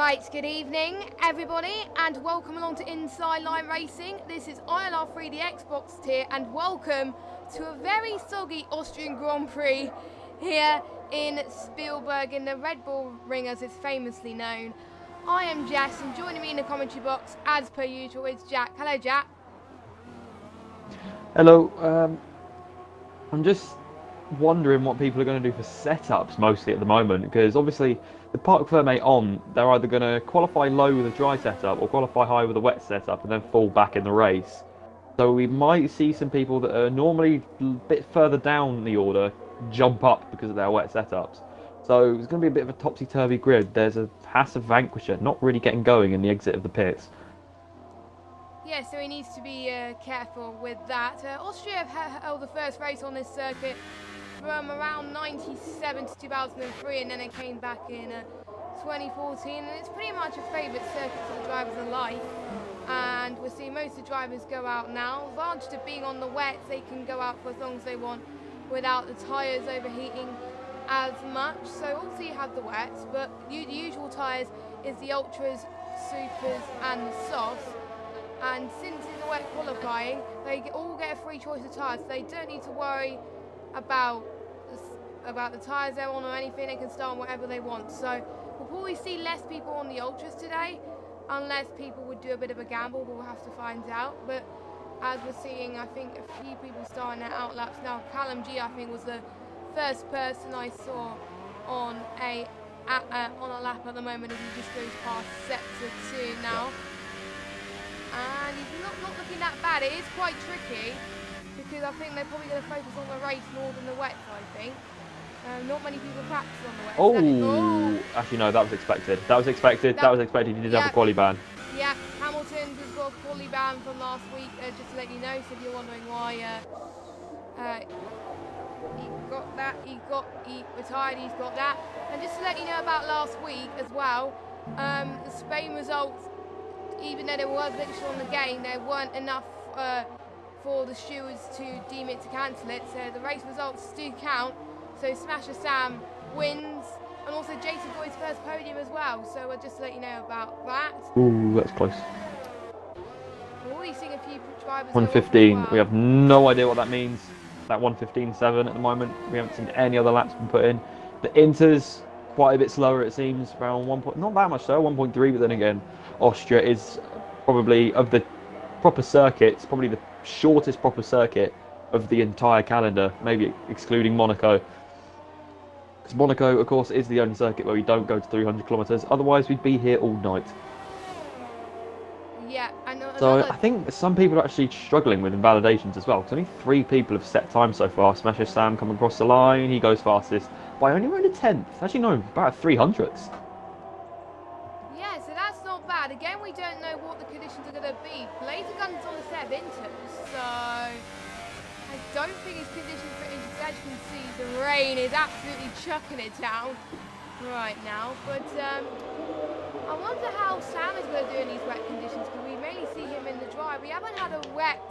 Right, good evening everybody and welcome along to Inside Line Racing. This is ILR3, the Xbox tier, and welcome to a very soggy Austrian Grand Prix here in Spielberg in the Red Bull Ring as it's famously known. I am Jess and joining me in the commentary box as per usual is Jack. Hello Jack. Hello, I'm just wondering what people are going to do for setups mostly at the moment, because obviously the Parc Fermé they're either going to qualify low with a dry setup or qualify high with a wet setup and then fall back in the race. So we might see some people that are normally a bit further down the order jump up because of their wet setups. So it's going to be a bit of a topsy-turvy grid. There's a Haas of Vanquisher not really getting going in the exit of the pits. Yeah, so he needs to be careful with that. Austria have held the first race on this circuit from around 97 to 2003, and then it came back in 2014, and it's pretty much a favourite circuit for the drivers alike. And we're seeing most of the drivers go out now. Advantage of being on the wet, they can go out for as long as they want without the tyres overheating as much. So obviously you have the wets, but the usual tyres is the ultras, supers, and the softs. And since it's a wet qualifying, they all get a free choice of tyres. So they don't need to worry about the tyres they're on or anything. They can start on whatever they want. So we'll probably see less people on the ultras today, unless people would do a bit of a gamble, but we'll have to find out. But as we're seeing, I think a few people starting their out laps now. Callum G, I think, was the first person I saw on a lap at the moment as he just goes past sector 2 now. And he's not looking that bad. It is quite tricky because I think they're probably going to focus on the race more than the wets, I think. Not many people practice on the wets. Actually no, that was expected. That was expected. He did have a quali ban. Yeah, Hamilton has got a quali ban from last week, just to let you know, so if you're wondering why he got that, he retired, he's got that. And just to let you know about last week as well, the Spain results, even though there was glitches on the game, there weren't enough for the stewards to deem it to cancel it. So the race results do count. So Smasher Sam wins, and also Jason Boyd's first podium as well. So just to let you know about that. Ooh, that's close. We're already seeing a few drivers. 115. Well. We have no idea what that means. That 115.7 at the moment. We haven't seen any other laps been put in. The Inter's quite a bit slower, it seems. Around 1. Not that much though. 1.3. But then again, Austria is probably, of the proper circuits, probably the shortest proper circuit of the entire calendar, maybe excluding Monaco. Because Monaco, of course, is the only circuit where we don't go to 300 kilometres. Otherwise, we'd be here all night. Yeah, I know. So I think some people are actually struggling with invalidations as well. Because only 3 people have set time so far. Smasher Sam coming across the line. He goes fastest by only around a 10th. Actually, no, about 300ths. Yeah, so that's not bad. Again, we don't know what the conditions are going to be. Laser guns on the set of Inters, so I don't think it's conditions for Inters. As you can see, the rain is absolutely chucking it down right now. But I wonder how Sam is going to do in these wet conditions, because we mainly see him in the dry. We haven't had a wet,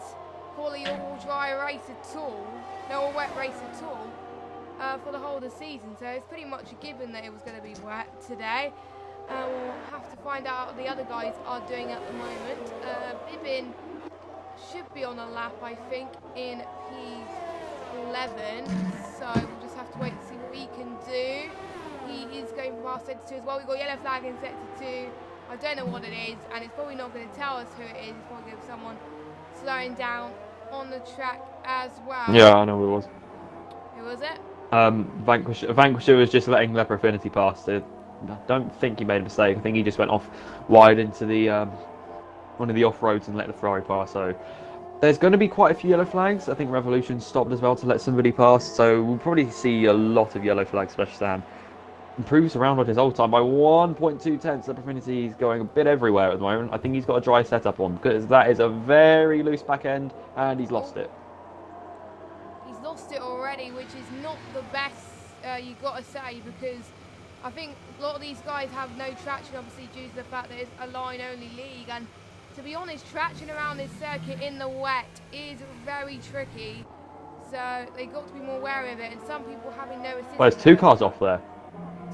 fully all dry race at all. No, a wet race at all for the whole of the season. So it's pretty much a given that it was going to be wet today. We'll have to find out what the other guys are doing at the moment. Bibin should be on a lap, I think, in P11. So we'll just have to wait to see what he can do. He is going past sector 2 as well. We've got yellow flag in sector 2. I don't know what it is, and it's probably not going to tell us who it is. It's probably going to be someone slowing down on the track as well. Yeah, I know who it was. Who was it? Vanquisher was just letting Leper Affinity pass. I don't think he made a mistake. I think he just went off wide into the one of the off-roads and let the Ferrari pass. So there's going to be quite a few yellow flags. I think Revolution stopped as well to let somebody pass. So we'll probably see a lot of yellow flags, especially Sam. Improves around on his old time by 1.2 tenths. Leper Affinity is going a bit everywhere at the moment. I think he's got a dry setup on, because that is a very loose back end and he's lost it. He's lost it already, which is not the best, you've got to say, because I think a lot of these guys have no traction, obviously, due to the fact that it's a line-only league. And to be honest, traction around this circuit in the wet is very tricky. So they've got to be more wary of it. And some people having no assistance. Well, there's 2 cars off there.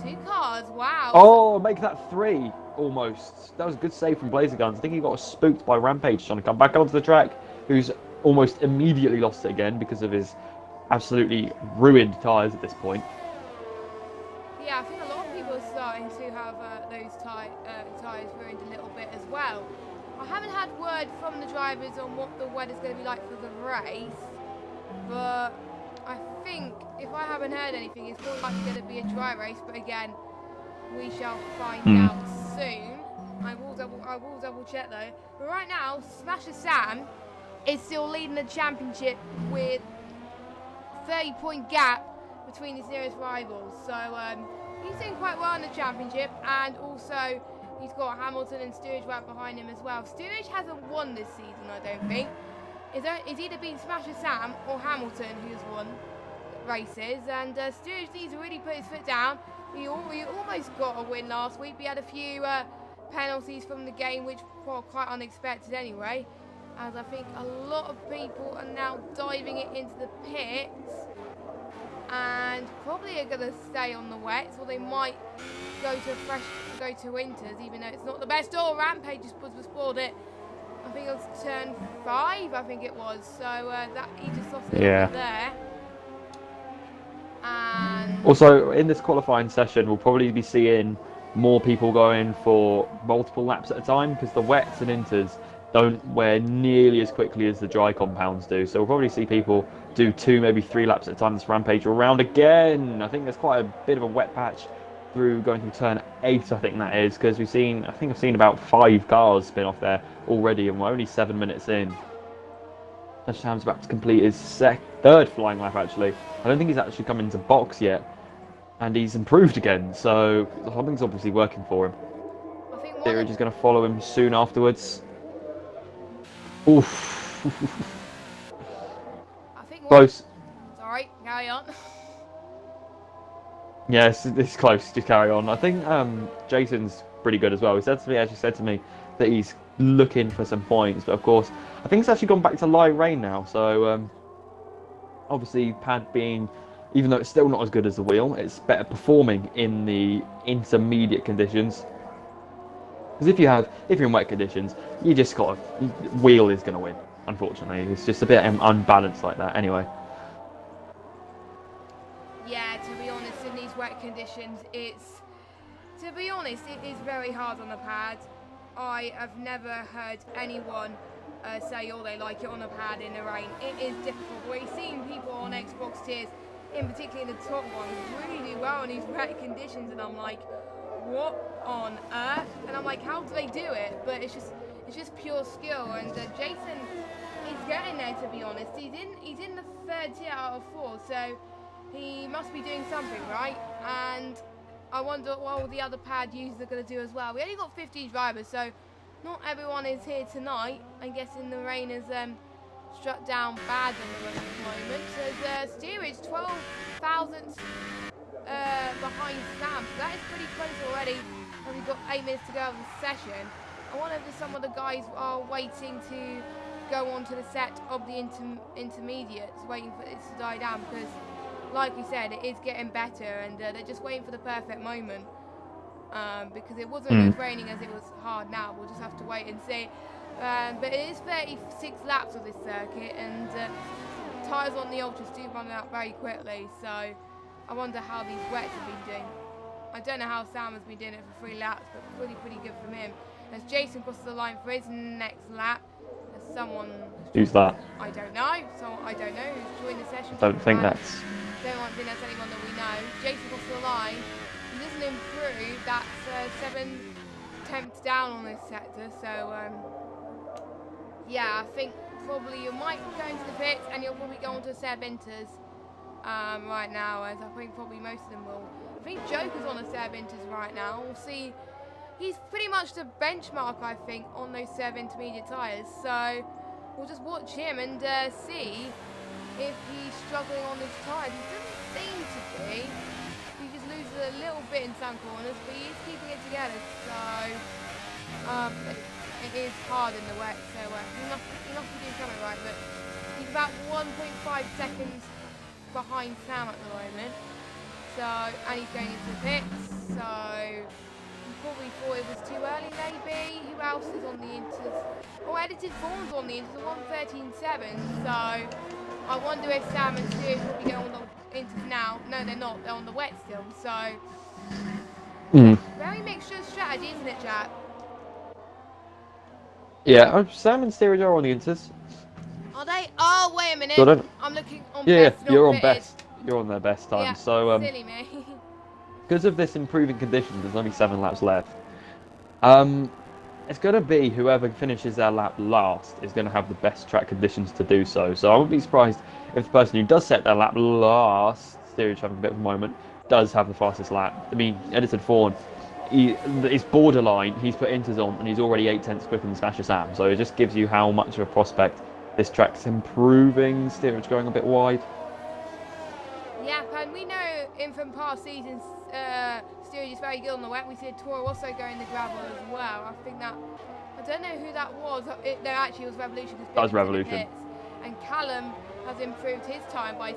2 cars, wow. Oh, make that 3. almost... That was a good save from Blazer Guns. I think he got spooked by Rampage trying to come back onto the track, who's almost immediately lost it again because of his absolutely ruined tyres at this point. Yeah, I think a lot of people are starting to have those tyres ruined a little bit as well. I haven't had word from the drivers on what the weather's going to be like for the race, but I think if I haven't heard anything, it's more likely going to be a dry race. But again, we shall find out soon. I will double check though. But right now, Smasher Sam is still leading the championship with 30-point gap between his nearest rivals. So he's doing quite well in the championship, and also he's got Hamilton and Sturridge right behind him as well. Sturridge hasn't won this season, I don't think. It's either been Smasher Sam or Hamilton who's won races, and Sturridge needs to really put his foot down. He almost got a win last week. We had a few penalties from the game, which were quite unexpected anyway, as I think a lot of people are now diving it into the pits and probably are going to stay on the wets, or they might go to winters, even though it's not the best. Oh, Rampage just spoiled it. I think it was turn 5, I think it was. So that he just lost a little bit there. And also, in this qualifying session, we'll probably be seeing more people going for multiple laps at a time, because the wets and inters don't wear nearly as quickly as the dry compounds do. So we'll probably see people do 2, maybe 3 laps at a time this Rampage around again. I think there's quite a bit of a wet patch going through turn 8, I think that is, because I've seen about 5 cars spin off there already, and we're only 7 minutes in. Sam's about to complete his third flying lap, actually. I don't think he's actually come into box yet, and he's improved again, so something's obviously working for him. I think Sturridge is going to follow him soon afterwards. Oof. I think Close. Sorry, carry on. Yes, it's close. Just carry on. I think Jason's pretty good as well. He said to me that he's looking for some points, but of course, I think it's actually gone back to light rain now. So obviously, pad being, even though it's still not as good as the wheel, it's better performing in the intermediate conditions. Because if you're in wet conditions, you just wheel is going to win. Unfortunately, it's just a bit unbalanced like that. Anyway. Yeah, to be honest, in these wet conditions, it is very hard on the pad. I have never heard anyone say, oh, they like it on the pad in the rain. It is difficult. We've seen people on Xbox tiers, in particular in the top ones, really do well in these wet conditions, and I'm like, what on earth? And I'm like, how do they do it? But it's just pure skill, and Jason is getting there, to be honest. He's in the 3rd tier out of 4, so he must be doing something right, and I wonder what all the other pad users are going to do as well. We only got 15 drivers, so not everyone is here tonight. I guess in the rain has struck down bad on the moment. So Steerage 12 thousandths behind Sam, so that is pretty close already, and we've got 8 minutes to go of the session. I wonder if some of the guys are waiting to go on to the set of the intermediates, waiting for it to die down, because like we said, it is getting better, and they're just waiting for the perfect moment, because it wasn't as raining as it was hard now. We'll just have to wait and see. But it is 36 laps of this circuit, and tyres on the Ultras do run out very quickly, so I wonder how these wets have been doing. I don't know how Sam has been doing it for 3 laps, but pretty good from him. As Jason crosses the line for his next lap, as someone... Who's that? I don't know. I don't know who's joined the session. Don't think that's anyone that we know. Jason crosses the line. He doesn't improve. That's 7 tenths down on this sector. So, yeah, I think probably you might go into the pits, and you'll probably go onto Seb Inters right now, as I think probably most of them will. I think Joker's on a Seb Inters right now. We'll see. He's pretty much the benchmark, I think, on those Seb intermediate tyres. So we'll just watch him and see if he's struggling on his tyres. He doesn't seem to be. He just loses a little bit in some corners, but he is keeping it together. So it is hard in the wet, so he must be doing something right. But he's about 1.5 seconds behind Sam at the moment. So, and he's going into the pits. So probably thought it was too early, maybe. Who else is on the Inters? Oh, Edited Form's on the Inters, 113.7. So I wonder if Sam and Stuart will be going on the Inters now. No, they're not. They're on the wet still. So very mixture strategy, isn't it, Jack? Yeah, Sam and Steerage are on the Inters. Are they? Oh, wait a minute. So I'm looking on yeah, best. you're on fitted. best. You're on their best time. Yeah, So silly me. because of this improving conditions, there's only 7 laps left. It's going to be whoever finishes their lap last is going to have the best track conditions to do so. So I wouldn't be surprised if the person who does set their lap last, Steerage having a bit of a moment, does have the fastest lap. I mean, Edison Fawn, it's borderline. He's put Inters on and he's already 8/10 quicker than Smasher Sam. So it just gives you how much of a prospect this track's improving. Steerage going a bit wide. Yeah, and we know from past seasons, Steerage is very good on the wet. We see Toro also going the gravel as well. I think that, I don't know who that was. No, actually it was Revolution. That was Revolution. And Callum has improved his time by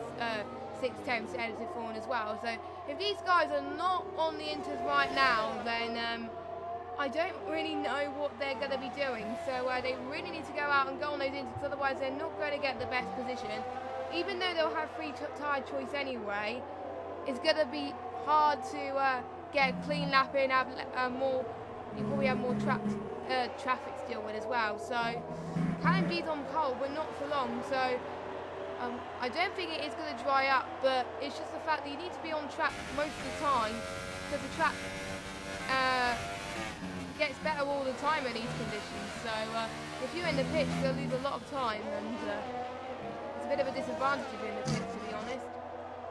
6/10 to Edited Fawn as well. So if these guys are not on the Inters right now, then I don't really know what they're going to be doing. So they really need to go out and go on those Inters, otherwise they're not going to get the best position. Even though they'll have free tyre choice anyway, it's going to be hard to get a clean lap in, have more, you probably have more traffic to deal with as well. So Callum G's on pole, but not for long. So I don't think it is going to dry up, but it's just the fact that you need to be on track most of the time, because the track gets better all the time in these conditions. So if you're in the pits, you'll lose a lot of time, and it's a bit of a disadvantage if you're in the pits, to be honest.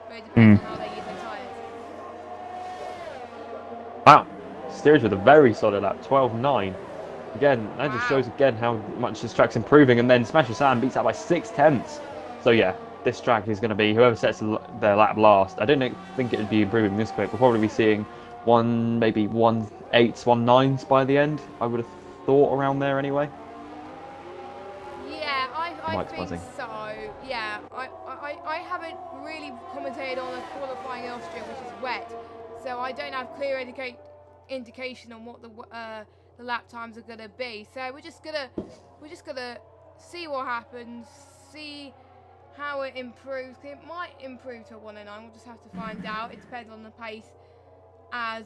But it depends on how they use their tyres. Wow, Steerage with a very solid lap, 12.9. Again, that just shows again how much this track's improving, and then Smasher Sam beats that by 6/10. So yeah, this track is going to be whoever sets their lap last. I don't think it would be improving this quick. We'll probably be seeing maybe 1/8s, 1/9s by the end. I would have thought around there anyway. Yeah, I think so. Yeah, I haven't really commentated on the qualifying in Austria, which is wet, so I don't have clear indication on what the lap times are gonna be. So we're just gonna see what happens, see how it improves. It might improve to 1:09. We'll just have to find out. It depends on the pace as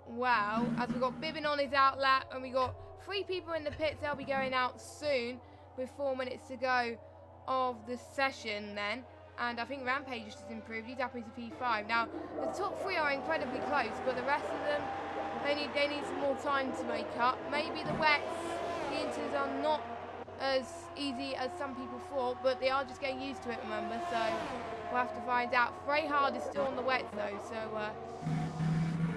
well. As we've got Bibbin on his out lap, and we got 3 people in the pits. They'll be going out soon, with 4 minutes to go of the session then. And I think Rampage just improved. He's up into P5. Now, the top 3 are incredibly close, but the rest of them, they need some more time to make up. Maybe the wets, the Inters are not as easy as some people thought, but they are just getting used to it, remember, so we'll have to find out. Freyhard is still on the wets though, so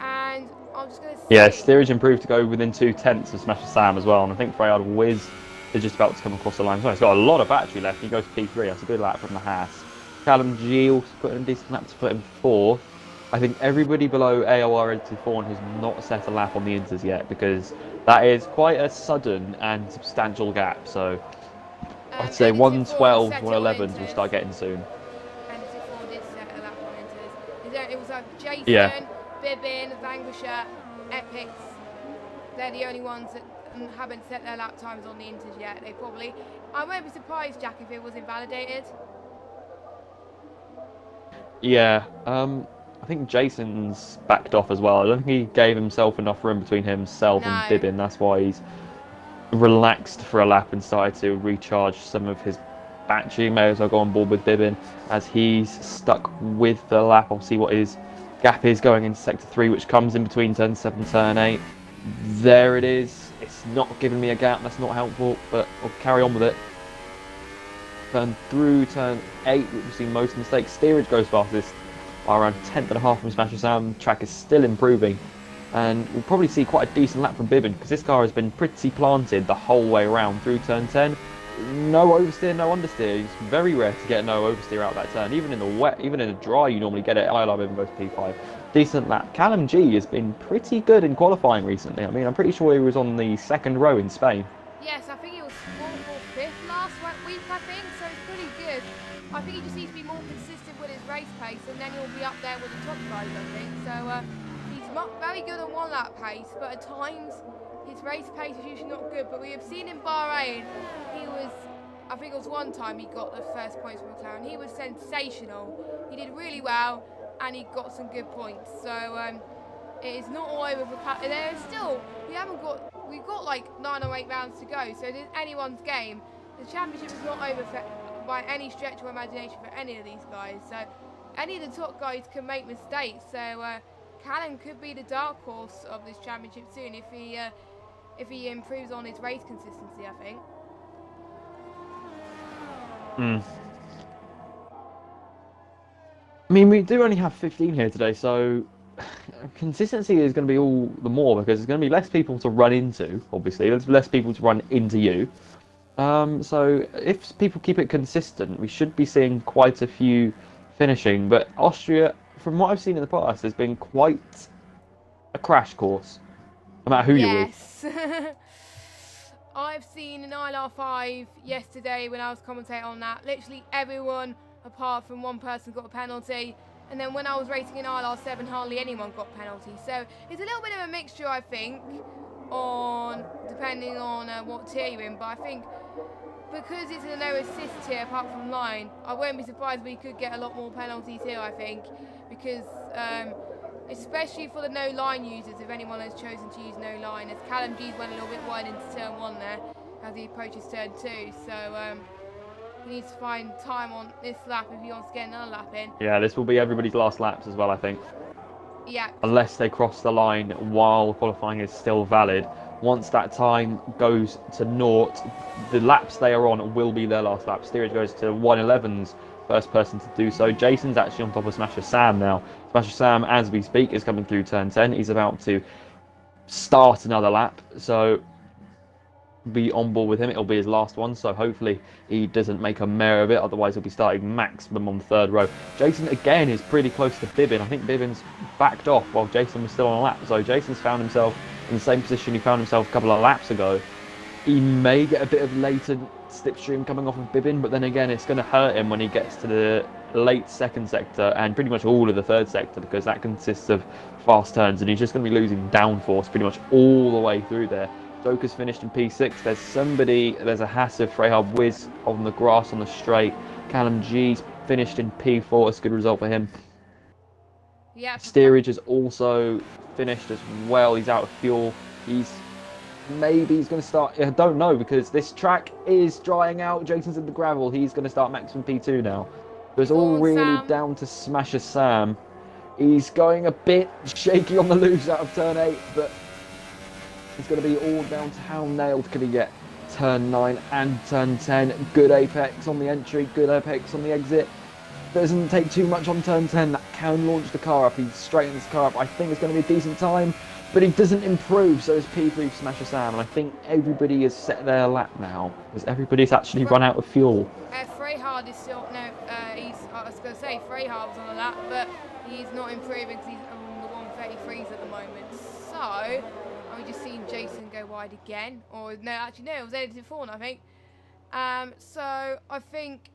and I'm just going to see. Yeah, Steerage improved to go within 2/10 of Smasher Sam as well, and I think Freyhard Wiz is just about to come across the line. So he's got a lot of battery left. He goes to P3. That's a good lap from the Haas. Callum G also put in a decent lap to put him 4th. I think everybody below ILRGT has not set a lap on the Inters yet, because that is quite a sudden and substantial gap. So I'd say 112, 111s will start getting soon. And Edited did set a lap on Inters. It was Jason, Yeah. Bibbin, Vanquisher, Epics. They're the only ones that haven't set their lap times on the Inters yet. They probably. I won't be surprised, Jack, if it was invalidated. Yeah, I think Jason's backed off as well. I don't think he gave himself enough room between himself and Bibbin. That's why he's relaxed for a lap and started to recharge some of his battery. May as well go on board with Bibbin as he's stuck with the lap. I'll see what his gap is going into Sector 3, which comes in between Turn 7 and Turn 8. There it is. It's not giving me a gap. That's not helpful, but I'll carry on with it. Through Turn 8, we've seen most mistakes. Steerage goes fastest by around 1/10.5 from Smasher Sam. The track is still improving, and we'll probably see quite a decent lap from Bibbin, because this car has been pretty planted the whole way around through Turn 10. No oversteer, no understeer. It's very rare to get no oversteer out that turn. Even in the wet, even in the dry, you normally get it. ILR Bibbin goes P5. Decent lap. Callum G has been pretty good in qualifying recently. I mean, I'm pretty sure he was on the 2nd row in Spain. Yes, I think he was 4th or 5th last week, I think, so it's pretty good. I think he just needs to be more consistent with his race pace, and then he'll be up there with the top guys, I think. So he's very good on one lap pace, but at times his race pace is usually not good. But we have seen in Bahrain, I think it was one time he got the first points for McLaren. He was sensational. He did really well, and he got some good points. So it is not all over for Pat. There is still, we've got like 9 or 8 rounds to go. So it is anyone's game. The championship is not over by any stretch of imagination for any of these guys. So any of the top guys can make mistakes. So Callum could be the dark horse of this championship soon if he improves on his race consistency, I think. I mean, we do only have 15 here today, so consistency is going to be all the more because there's going to be less people to run into, obviously. There's less people to run into you. So if people keep it consistent, we should be seeing quite a few finishing. But Austria, from what I've seen in the past, has been quite a crash course, no matter who you're with. Yes. I've seen an ILR5 yesterday when I was commentating on that. Literally everyone, apart from one person, got a penalty. And then when I was racing in ILR7, hardly anyone got penalties. So it's a little bit of a mixture, I think, depending on what tier you're in. But I think because it's a no assist tier apart from line, I won't be surprised we could get a lot more penalties here, I think. Because especially for the no line users, if anyone has chosen to use no line, as Callum G's went a little bit wide into turn 1 there as he approaches turn 2. So he needs to find time on this lap if he wants to get another lap in. Yeah, this will be everybody's last laps as well, I think. Yeah. Unless they cross the line while qualifying is still valid. Once that time goes to naught, the laps they are on will be their last lap. Steerage goes to 1:11's first person to do so. Jason's actually on top of Smasher Sam now. Smasher Sam, as we speak, is coming through turn 10. He's about to start another lap, so be on board with him. It'll be his last one, so hopefully he doesn't make a mare of it, otherwise he'll be starting maximum on the 3rd row. Jason again is pretty close to Bibbin. I think Bibbin's backed off while Jason was still on a lap, so Jason's found himself in the same position he found himself a couple of laps ago. He may get a bit of latent slipstream coming off of Bibbin, but then again it's going to hurt him when he gets to the late 2nd sector and pretty much all of the 3rd sector, because that consists of fast turns, and he's just going to be losing downforce pretty much all the way through there. Joker's finished in P6. There's a Hasse Freyhard Wiz on the grass on the straight. Callum G's finished in P4. It's a good result for him. Yeah. Steerage is also finished as well. He's out of fuel. He's going to start. I don't know, because this track is drying out. Jason's in the gravel. He's going to start maximum P2 now. So it's all really down to Smasher Sam. He's going a bit shaky on the loose out of turn 8, but it's going to be all down to how nailed can he get turn 9 and turn 10. Good apex on the entry, good apex on the exit. Doesn't take too much on turn 10. That can launch the car up. He straightens the car up. I think it's going to be a decent time, but he doesn't improve. So it's P3 for Smasher Sam, and I think everybody has set their lap now because everybody's actually run out of fuel. Freyhard is still I was going to say Freyhard was on the lap, but he's not improving because he's on the 133s at the moment. So we just seen Jason go wide again, or no, actually no, it was edited forward, I think. So I think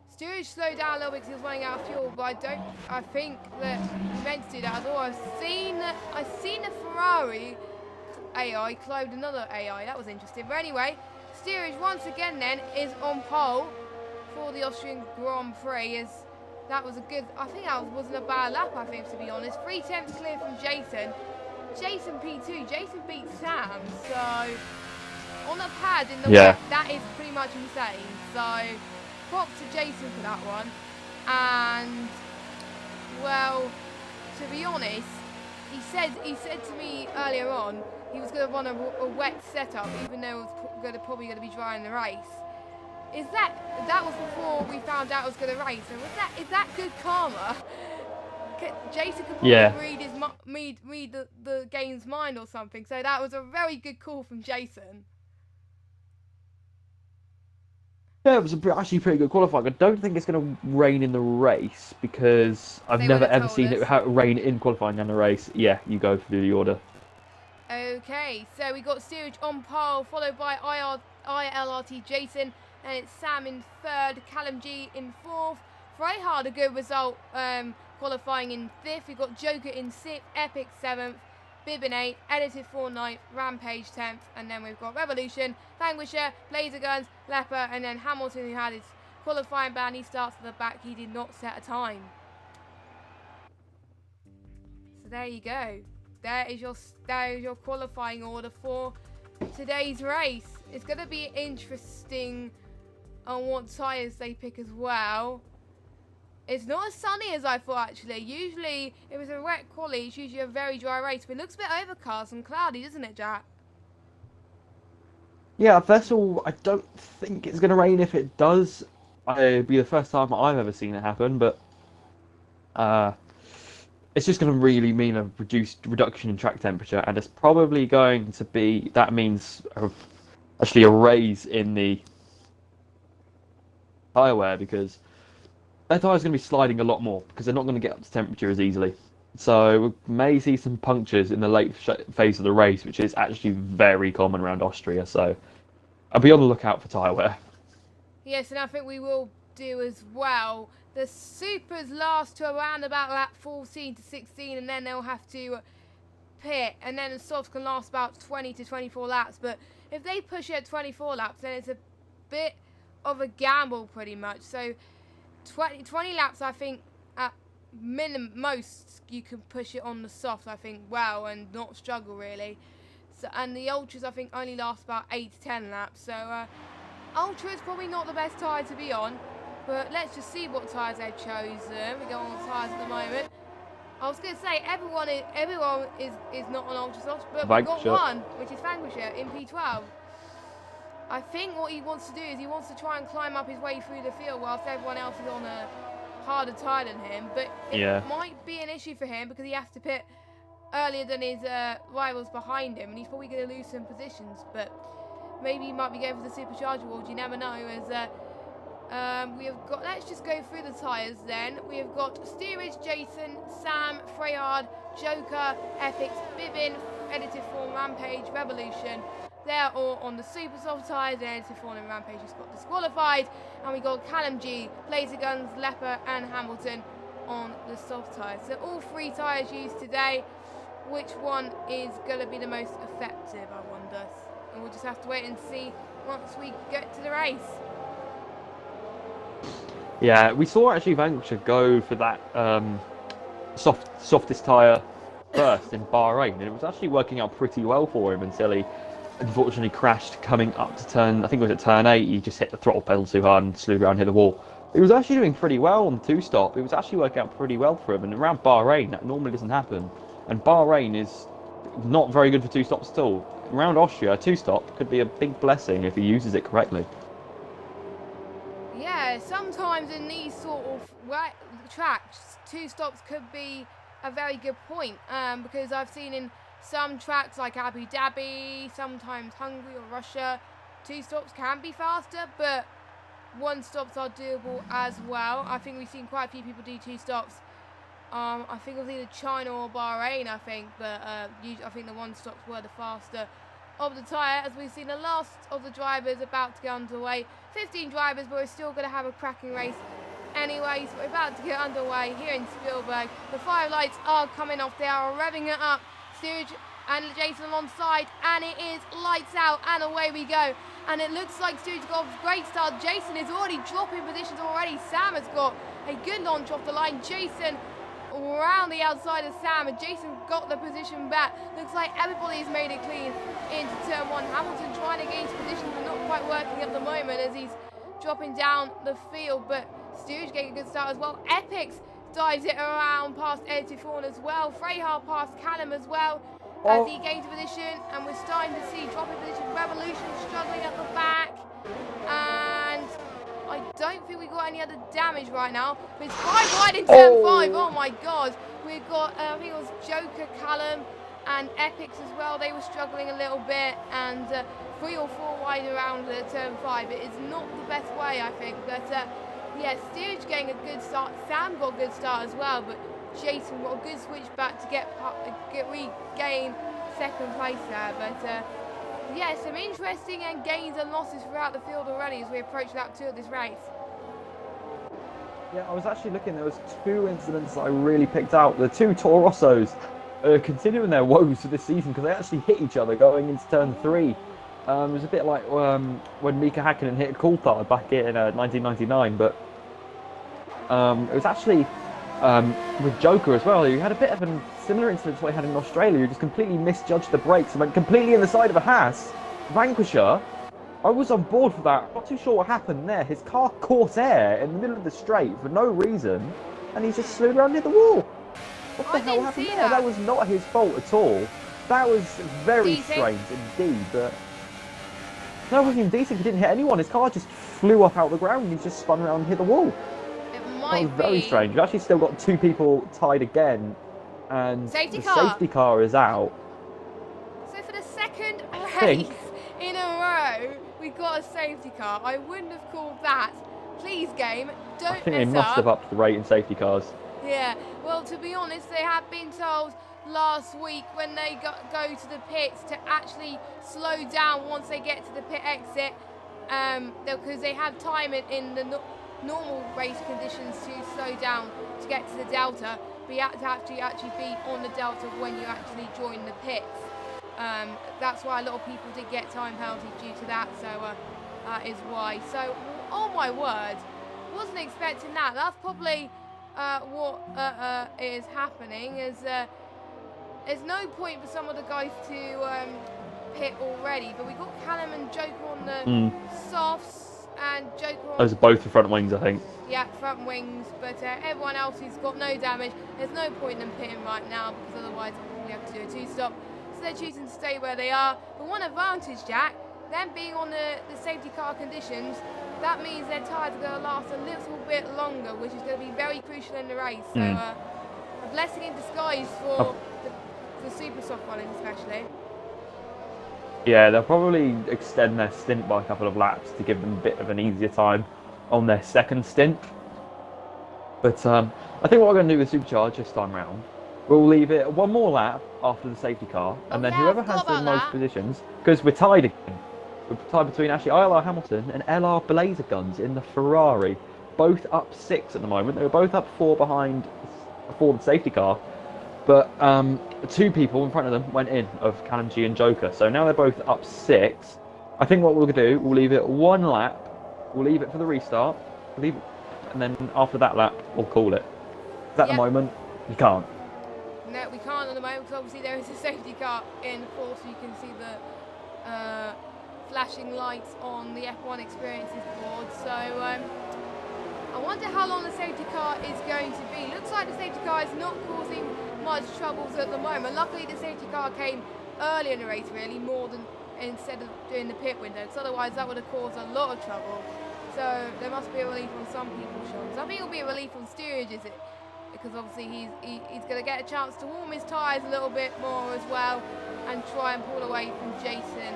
Steerage slowed down a little bit because he was running out of fuel, but I think that he meant to do that. I've seen a Ferrari AI cloned another AI. That was interesting. But anyway, Steerage once again then is on pole for the Austrian Grand Prix. That was a good. I think that wasn't a bad lap, I think, to be honest. 3 tenths clear from Jason. Jason P2. Jason beat Sam. So on a pad in the wet, that is pretty much insane. So props to Jason for that one. And well, to be honest, he said to me earlier on he was going to run a wet setup, even though it was probably going to be dry in the race. That was before we found out it was going to rain? So is that good karma? Jason could probably read the game's mind or something. So that was a very good call from Jason. Yeah, it was actually pretty good qualifying. I don't think it's going to rain in the race because I've never ever seen it rain in qualifying and a race. Yeah, you go through the order. Okay, so we got Steerage on pole, followed by ILRT Jason, and it's Sam in 3rd, Callum G in 4th. Freyhard, a good result, qualifying in 5th. We've got Joker in 6th, Epic 7th, Bibbin 8th, Edited 4 9th, Rampage 10th, and then we've got Revolution, Vanquisher, Blazer Guns, Leper, and then Hamilton, who had his qualifying ban. He starts at the back. He did not set a time. So there you go. There is your qualifying order for today's race. It's going to be interesting on what tyres they pick as well. It's not as sunny as I thought, actually. Usually, if it's a wet quali, it's usually a very dry race. But it looks a bit overcast and cloudy, doesn't it, Jack? Yeah, first of all, I don't think it's going to rain. If it does, it'll be the first time I've ever seen it happen. But it's just going to really mean a reduction in track temperature. And it's probably going to be, that means actually a raise in the tyre wear, because their tyre's going to be sliding a lot more because they're not going to get up to temperature as easily. So we may see some punctures in the late phase of the race, which is actually very common around Austria. So I'll be on the lookout for tyre wear. Yes, and I think we will do as well. The supers last to around about lap 14 to 16, and then they'll have to pit, and then the softs can last about 20 to 24 laps. But if they push it at 24 laps, then it's a bit of a gamble pretty much. So 20 laps, I think, at most, you can push it on the soft, I think, well, and not struggle, really. So, and the Ultras, I think, only last about 8 to 10 laps. So, Ultra is probably not the best tyre to be on, but let's just see what tyres they've chosen. We go on tyres at the moment. I was going to say, everyone is not on Ultra Softs, but we've got one, which is Vanquisher in P12. I think what he wants to do is he wants to try and climb up his way through the field whilst everyone else is on a harder tyre than him. But it might be an issue for him because he has to pit earlier than his rivals behind him, and he's probably going to lose some positions. But maybe he might be going for the Supercharger Award. You never know. As we have got, let's just go through the tyres then. We have got Steerage, Jason, Sam, Freyard, Joker, Epics, Bibbin, Edited Form, Rampage, Revolution. They're all on the super soft tyres, and Edited Form and Rampage just got disqualified. And we got Callum G, Blazer Guns, Leper, and Hamilton on the soft tyres. So all 3 tyres used today. Which one is going to be the most effective, I wonder? And we'll just have to wait and see once we get to the race. Yeah, we saw actually Vanquisher go for that softest tyre first in Bahrain, and it was actually working out pretty well for him until he unfortunately crashed coming up to turn, I think it was at turn 8, he just hit the throttle pedal too hard and slewed around, hit the wall. He was actually doing pretty well on 2-stop. It was actually working out pretty well for him, and around Bahrain that normally doesn't happen. And Bahrain is not very good for 2-stops at all. Around Austria, a 2-stop could be a big blessing if he uses it correctly. Yeah, sometimes in these sort of tracks, 2-stops could be a very good point, because I've seen in some tracks like Abu Dhabi, sometimes Hungary or Russia, 2-stops can be faster, but 1-stops are doable as well. I think we've seen quite a few people do 2-stops. I think it was either China or Bahrain, I think, but I think the 1-stops were the faster of the tyre, as we've seen the last of the drivers about to get underway. 15 drivers, but we're still going to have a cracking race anyway, so we're about to get underway here in Spielberg. The 5 lights are coming off, they are revving it up. Steerage and Jason alongside, and it is lights out, and away we go. And it looks like Steerage got a great start. Jason is already dropping positions already. Sam has got a good launch off the line. Jason around the outside of Sam, and Jason got the position back. Looks like everybody's made it clean into turn 1. Hamilton trying to gain position, but not quite working at the moment as he's dropping down the field, but Steerage getting a good start as well. Epics dives it around past Edited Fawn as well. Freyhard past Callum as well as he gains position, and we're starting to see dropping position. Revolution struggling at the back, and I don't think we've got any other damage right now, but it's 5 wide in turn 5. Oh my god. We've got, I think it was Joker, Callum, and Epics as well. They were struggling a little bit, and 3 or 4 wide around turn 5. It is not the best way, I think, but yeah, Steerage getting a good start. Sam got a good start as well, but Jason got a good switch back to regain second place there. But yeah, some interesting gains and losses throughout the field already as we approach lap 2 of this race. Yeah, I was actually looking, there was 2 incidents that I really picked out. The 2 Toro Rossos continuing their woes for this season because they actually hit each other going into turn 3. It was a bit like when Mika Hakkinen hit Coulthard back in 1999, but it was actually with Joker as well. He had a bit of a similar incident to what he had in Australia. He just completely misjudged the brakes and went completely in the side of a Haas. Vanquisher, I was on board for that. Not too sure what happened there. His car caught air in the middle of the straight for no reason, and he just slid around near the wall. What the hell happened there? That was not his fault at all. That was very strange indeed, but no, it wasn't even decent. He didn't hit anyone. His car just flew up out the ground and he just spun around and hit the wall. That was very strange. We've actually still got 2 people tied again, and the safety car is out. So for the second race in a row, we got a safety car. I wouldn't have called that. Please, game, don't I think they must have upped the rate in safety cars. Yeah, well, to be honest, they have been told last week when they go to the pits to actually slow down once they get to the pit exit, because they have time in the normal race conditions to slow down to get to the Delta, but you have to actually be on the Delta when you actually join the pits. That's why a lot of people did get time penalties due to that, so that is why. So, oh my word, wasn't expecting that. That's probably what is happening. There's no point for some of the guys to pit already, but we got Callum and Joker on the softs, and Joker on... Those are both the front wings, I think. Yeah, front wings, but everyone else who's got no damage, there's no point in them pitting right now, because otherwise we have to do a 2-stop. So they're choosing to stay where they are. But one advantage, Jack, them being on the safety car conditions, that means their tyres are going to last a little bit longer, which is going to be very crucial in the race. So a blessing in disguise for the super soft running especially. Yeah, they'll probably extend their stint by a couple of laps to give them a bit of an easier time on their second stint. But I think what we're going to do with Supercharge this time round, we'll leave it 1 more lap after the safety car, and then whoever has the most positions, because we're tied again. We're tied between actually ILR Hamilton and LR Blazer Guns in the Ferrari. Both up 6 at the moment. They were both up 4 before the safety car. But 2 people in front of them went in, of Callum G and Joker. So now they're both up 6. I think what we'll do, we'll leave it 1 lap. We'll leave it for the restart. And then after that lap, we'll call it. At the moment, you can't. No, we can't at the moment, because obviously there is a safety car in full, so you can see the flashing lights on the F1 Experiences board. So I wonder how long the safety car is going to be. Looks like the safety car is not causing much troubles at the moment. Luckily the safety car came early in the race, really, more than instead of doing the pit window, because otherwise that would have caused a lot of trouble. So there must be a relief on some people's shoulders. I think it'll be a relief on steerage, is it? Because obviously he's going to get a chance to warm his tyres a little bit more as well, and try and pull away from Jason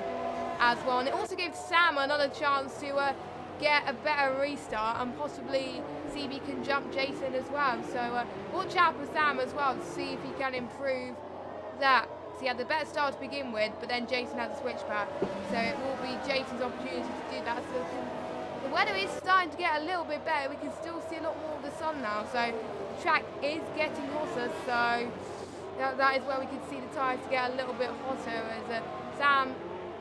as well. And it also gives Sam another chance to get a better restart and possibly see if he can jump Jason as well. So watch out for Sam as well to see if he can improve that. So he had the better start to begin with, but then Jason had the switch back. So it will be Jason's opportunity to do that. So the weather is starting to get a little bit better. We can still see a lot more of the sun now. So the track is getting hotter. So that is where we can see the tyres to get a little bit hotter, as Sam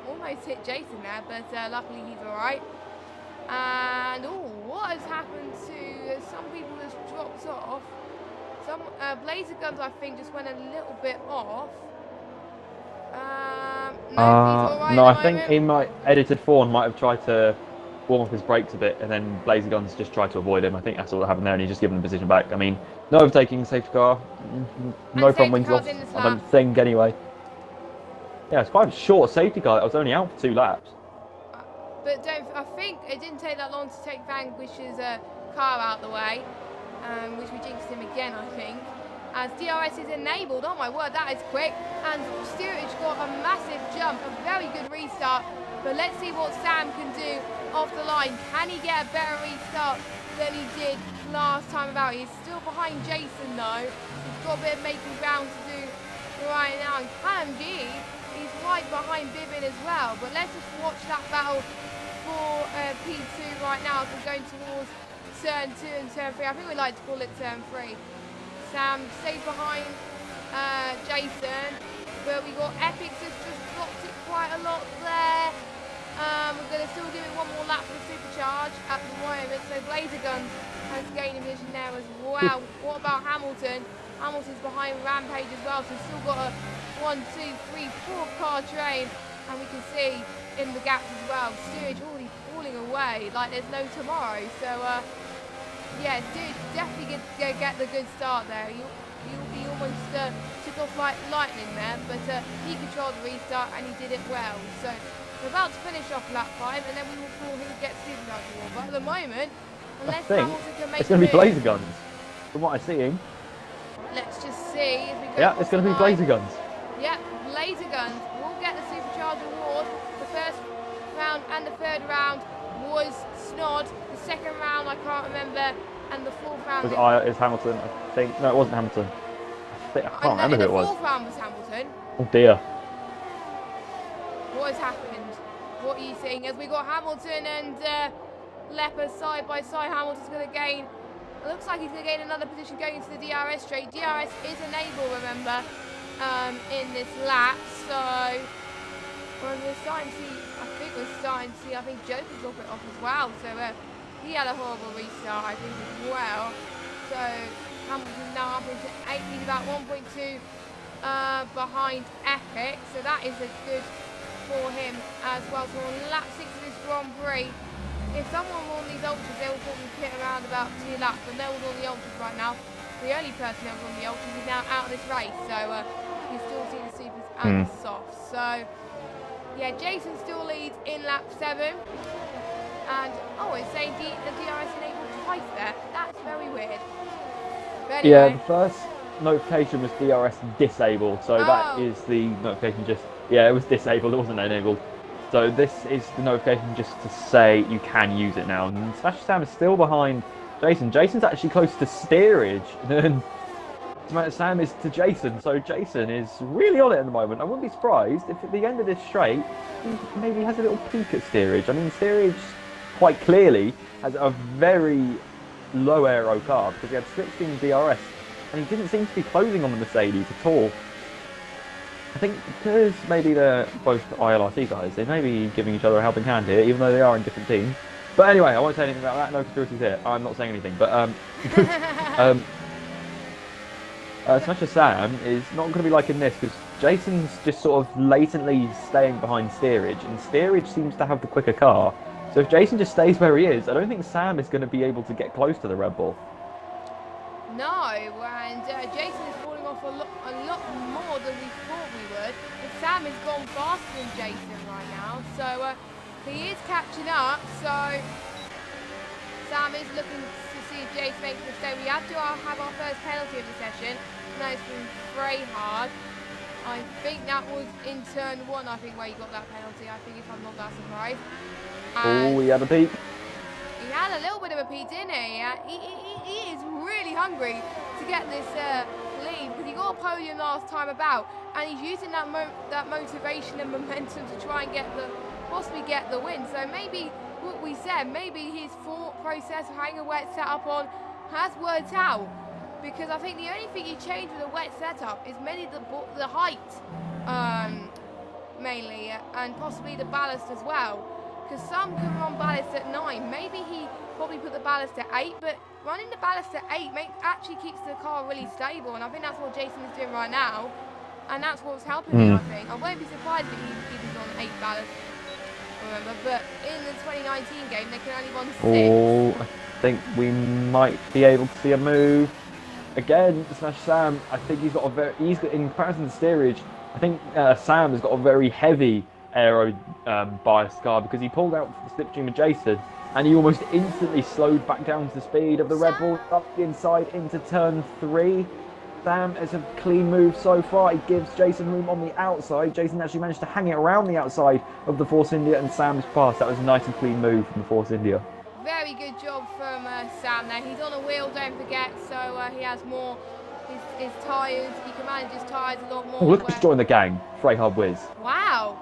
almost hit Jason there, but luckily he's alright. And what has happened to some people that's dropped off? Some Blazer Guns, I think, just went a little bit off. No, I think he edited Fawn might have tried to warm up his brakes a bit, and then Blazer Guns just tried to avoid him. I think that's all that happened there, and he just given the position back. I mean, no overtaking, safety car, no front wings lost, I don't think, anyway. Yeah, it's quite a short safety car. I was only out for 2 laps. But I think it didn't take that long to take Vanquish's car out the way, which we jinxed him again, I think. As DRS is enabled, oh my word, that is quick. And steerage got a massive jump, a very good restart. But let's see what Sam can do off the line. Can he get a better restart than he did last time about? He's still behind Jason though. He's got a bit of making ground to do right now. And Callum G, he's right behind Bibin as well. But let's just watch that battle for P2 right now as we're going towards turn 2 and turn 3. I think we like to call it turn 3. Sam stays behind Jason, but we got Epics has just dropped it quite a lot there. We're going to still give it one more lap for the supercharge at the moment, so Blazer Guns has gained a position there as well. What about Hamilton? Hamilton's behind Rampage as well, so we've still got a 1, 2, 3, 4 car train, and we can see in the gaps as well, steerage already falling away like there's no tomorrow. So yeah, steerage definitely get the good start there. He almost took off like lightning there, but he controlled the restart and he did it well. So we're about to finish off lap 5, and then we will call who gets supercharger war. But at the moment, unless Hamilton can make it's going to be Blazer Guns, from what I'm seeing. Let's just see if we go. Yeah, it's going to be Blazer Guns. Yeah, Blazer Guns will get the supercharger award. The first round and the third round was Snod. The second round I can't remember, and the fourth round is Hamilton. I think no, it wasn't Hamilton. I can't remember who it was. The fourth round was Hamilton. Oh dear. What has happened? What are you seeing? As we got Hamilton and Leopard side by side, Hamilton's going to gain. It looks like he's going to gain another position going into the DRS straight. DRS is enabled, remember, in this lap. So we're starting to see. I think Joker drop it off as well. So he had a horrible restart, I think, as well. So Hamilton now up into 8th. He's about 1.2 behind Epic. So that is a good for him as well. So on lap 6 of this Grand Prix, if someone were on these ultras, they will probably pit around about 2 laps, but no one's on the ultras right now. The only person that was on the ultras is now out of this race, so you still see the supers and the softs. So yeah, Jason still leads in lap 7, and it's saying the DRS enabled twice there. That's very weird. But anyway. Yeah, the first notification was DRS disabled, so that is the notification just. Yeah, it was disabled, it wasn't enabled. So this is the notification just to say you can use it now. And Smash Sam is still behind Jason. Jason's actually close to steerage. And Smash Sam is to Jason. So Jason is really on it at the moment. I wouldn't be surprised if at the end of this straight, he maybe has a little peek at steerage. I mean, steerage quite clearly has a very low aero car because he had 16 DRS. And he didn't seem to be closing on the Mercedes at all. I think because maybe they're both ILRT guys, they may be giving each other a helping hand here, even though they are in different teams. But anyway, I won't say anything about that. No conspiracies here. I'm not saying anything. But Smasher Sam is not going to be like in this because Jason's just sort of latently staying behind steerage, and steerage seems to have the quicker car. So if Jason just stays where he is, I don't think Sam is going to be able to get close to the Red Bull. No, and Jason is falling off a lot more than we thought we would. But Sam has gone faster than Jason right now, so he is catching up. So Sam is looking to see if Jason makes a mistake. We have to have our first penalty of the session. Now it's from Freyhard. I think that was in turn 1, I think, where he got that penalty. I think, if I'm not that surprised. Oh, he had a peak. He had a little bit of a peak, didn't he? He is really hungry to get this lead because he got a podium last time about, and he's using that motivation and momentum to try and possibly get the win. So maybe what we said, maybe his thought process of having a wet setup on has worked out, because I think the only thing he changed with a wet setup is mainly the height, mainly, and possibly the ballast as well. Because some can run ballast at 9. Maybe he probably put the ballast at 8, but running the ballast at 8 actually keeps the car really stable, and I think that's what Jason is doing right now, and that's what's helping him, I think. I won't be surprised if he's on 8 ballast, remember, but in the 2019 game, they can only run 6. Oh, I think we might be able to see a move. Again, Smash Sam, I think he's got in comparison to steerage, I think Sam has got a very heavy aero biased car because he pulled out the slipstream of Jason and he almost instantly slowed back down to the speed of the Red Bull up the inside into turn 3. Sam is a clean move so far. He gives Jason room on the outside. Jason actually managed to hang it around the outside of the Force India, and Sam's passed. That was a nice and clean move from the Force India. Very good job from Sam there. He's on a wheel, don't forget, so he has more his tyres. He can manage his tyres a lot more. Oh, look who's joined the gang. Freyhard Wiz. Wow.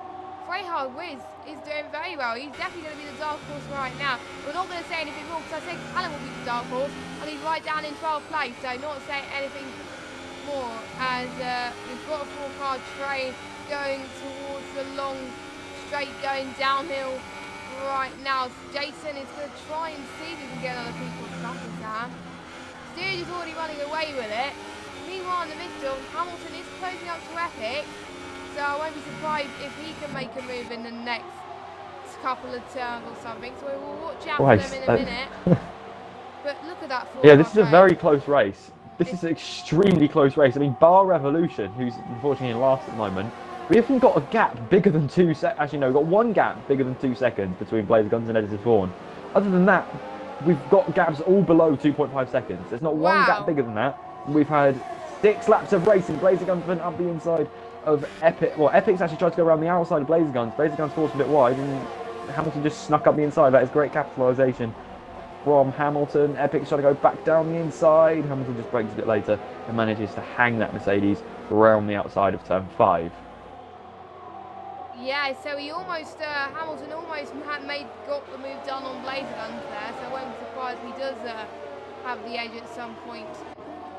Freyhard Wiz is doing very well. He's definitely going to be the dark horse right now. We're not going to say anything more because I think Alan will be the dark horse, and he's right down in 12th place, so not saying anything more as we've got a four-car train going towards the long straight going downhill right now. So Jason is going to try and see if he can get other people's numbers down. Steerage is already running away with it. Meanwhile, in the midfield, Hamilton is closing up to Epic, so I won't be surprised if he can make a move in the next couple of turns or something. So we will watch out for them in a minute. But look at that four-car Yeah, this is a train. very close race. This is an extremely close race. I mean, bar Revolution, who's unfortunately in last at the moment, we haven't got a gap bigger than 2 seconds. Actually, no, we've got one gap bigger than 2 seconds between Blazer Guns and Edited Vaughan. Other than that, we've got gaps all below 2.5 seconds. There's not one gap bigger than that. We've had 6 laps of racing. Blazer Guns went up the inside of Epic. Well, Epic's actually tried to go around the outside of Blazer Guns. Blazer Guns forced a bit wide, and Hamilton just snuck up the inside. That is great capitalisation from Hamilton. Epic's trying to go back down the inside. Hamilton just brakes a bit later and manages to hang that Mercedes around the outside of turn 5. Yeah, so he almost, Hamilton almost got the move done on Blazer Guns there, so I won't be surprised if he does have the edge at some point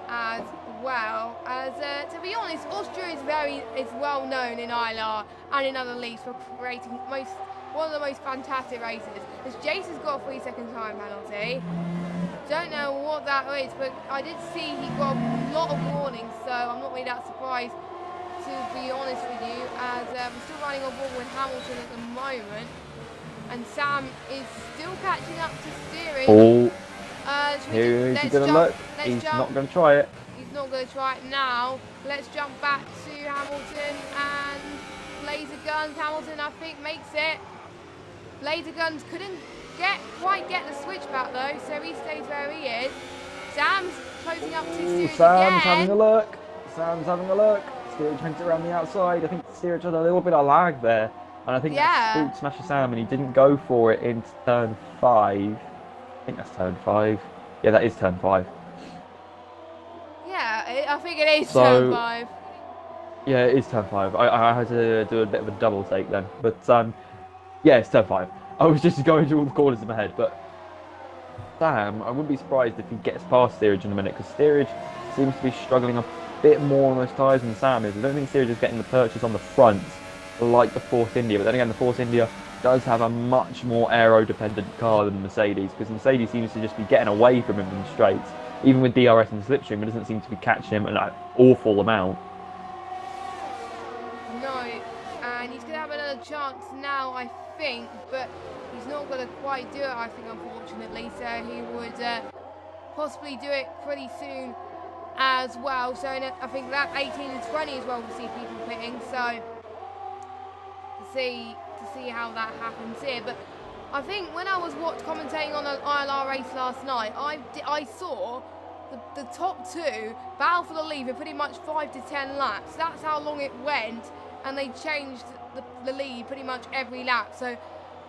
as well. As to be honest, Austria is well known in ILR and in other leagues for creating one of the most fantastic races. As Jason's got a 3-second time penalty. Don't know what that is, but I did see he got a lot of warnings, so I'm not really that surprised, to be honest with you, as we're still running on board with Hamilton at the moment, and Sam is still catching up to steering. Oh, he's going to look. He's not going to try it. He's not going to try it now. Let's jump back to Hamilton and Laser Guns. Hamilton, I think, makes it. Laser Guns couldn't quite get the switch back though, so he stays where he is. Sam's closing up to steerage Sam's again. having a look. Sam's having a look. Steerage went around the outside. I think steerage had a little bit of lag there, and I think that spooked Smasher Sam, and he didn't go for it into turn 5. I think that's turn 5. Yeah, that is turn 5. Yeah, I think it is turn 5. Yeah, it is turn 5. I had to do a bit of a double take then, but yeah, it's turn 5. I was just going through all the corners in my head, but Sam, I wouldn't be surprised if he gets past steerage in a minute, because steerage seems to be struggling a bit more on those tyres than Sam is. I don't think steerage is getting the purchase on the front like the Force India, but then again, the Force India does have a much more aero-dependent car than the Mercedes, because the Mercedes seems to just be getting away from him in the straights. Even with DRS and slipstream, it doesn't seem to be catching him an awful amount. No, and he's going to have another chance now, I think, but he's not going to quite do it, I think, unfortunately, so he would possibly do it pretty soon as well. So I think that 18 and 20 as well, we'll see people pitting, so to see how that happens here. But I think when I was commentating on an ILR race last night, I saw the top 2 battle for the lead for pretty much 5 to 10 laps. That's how long it went, and they changed the lead pretty much every lap. So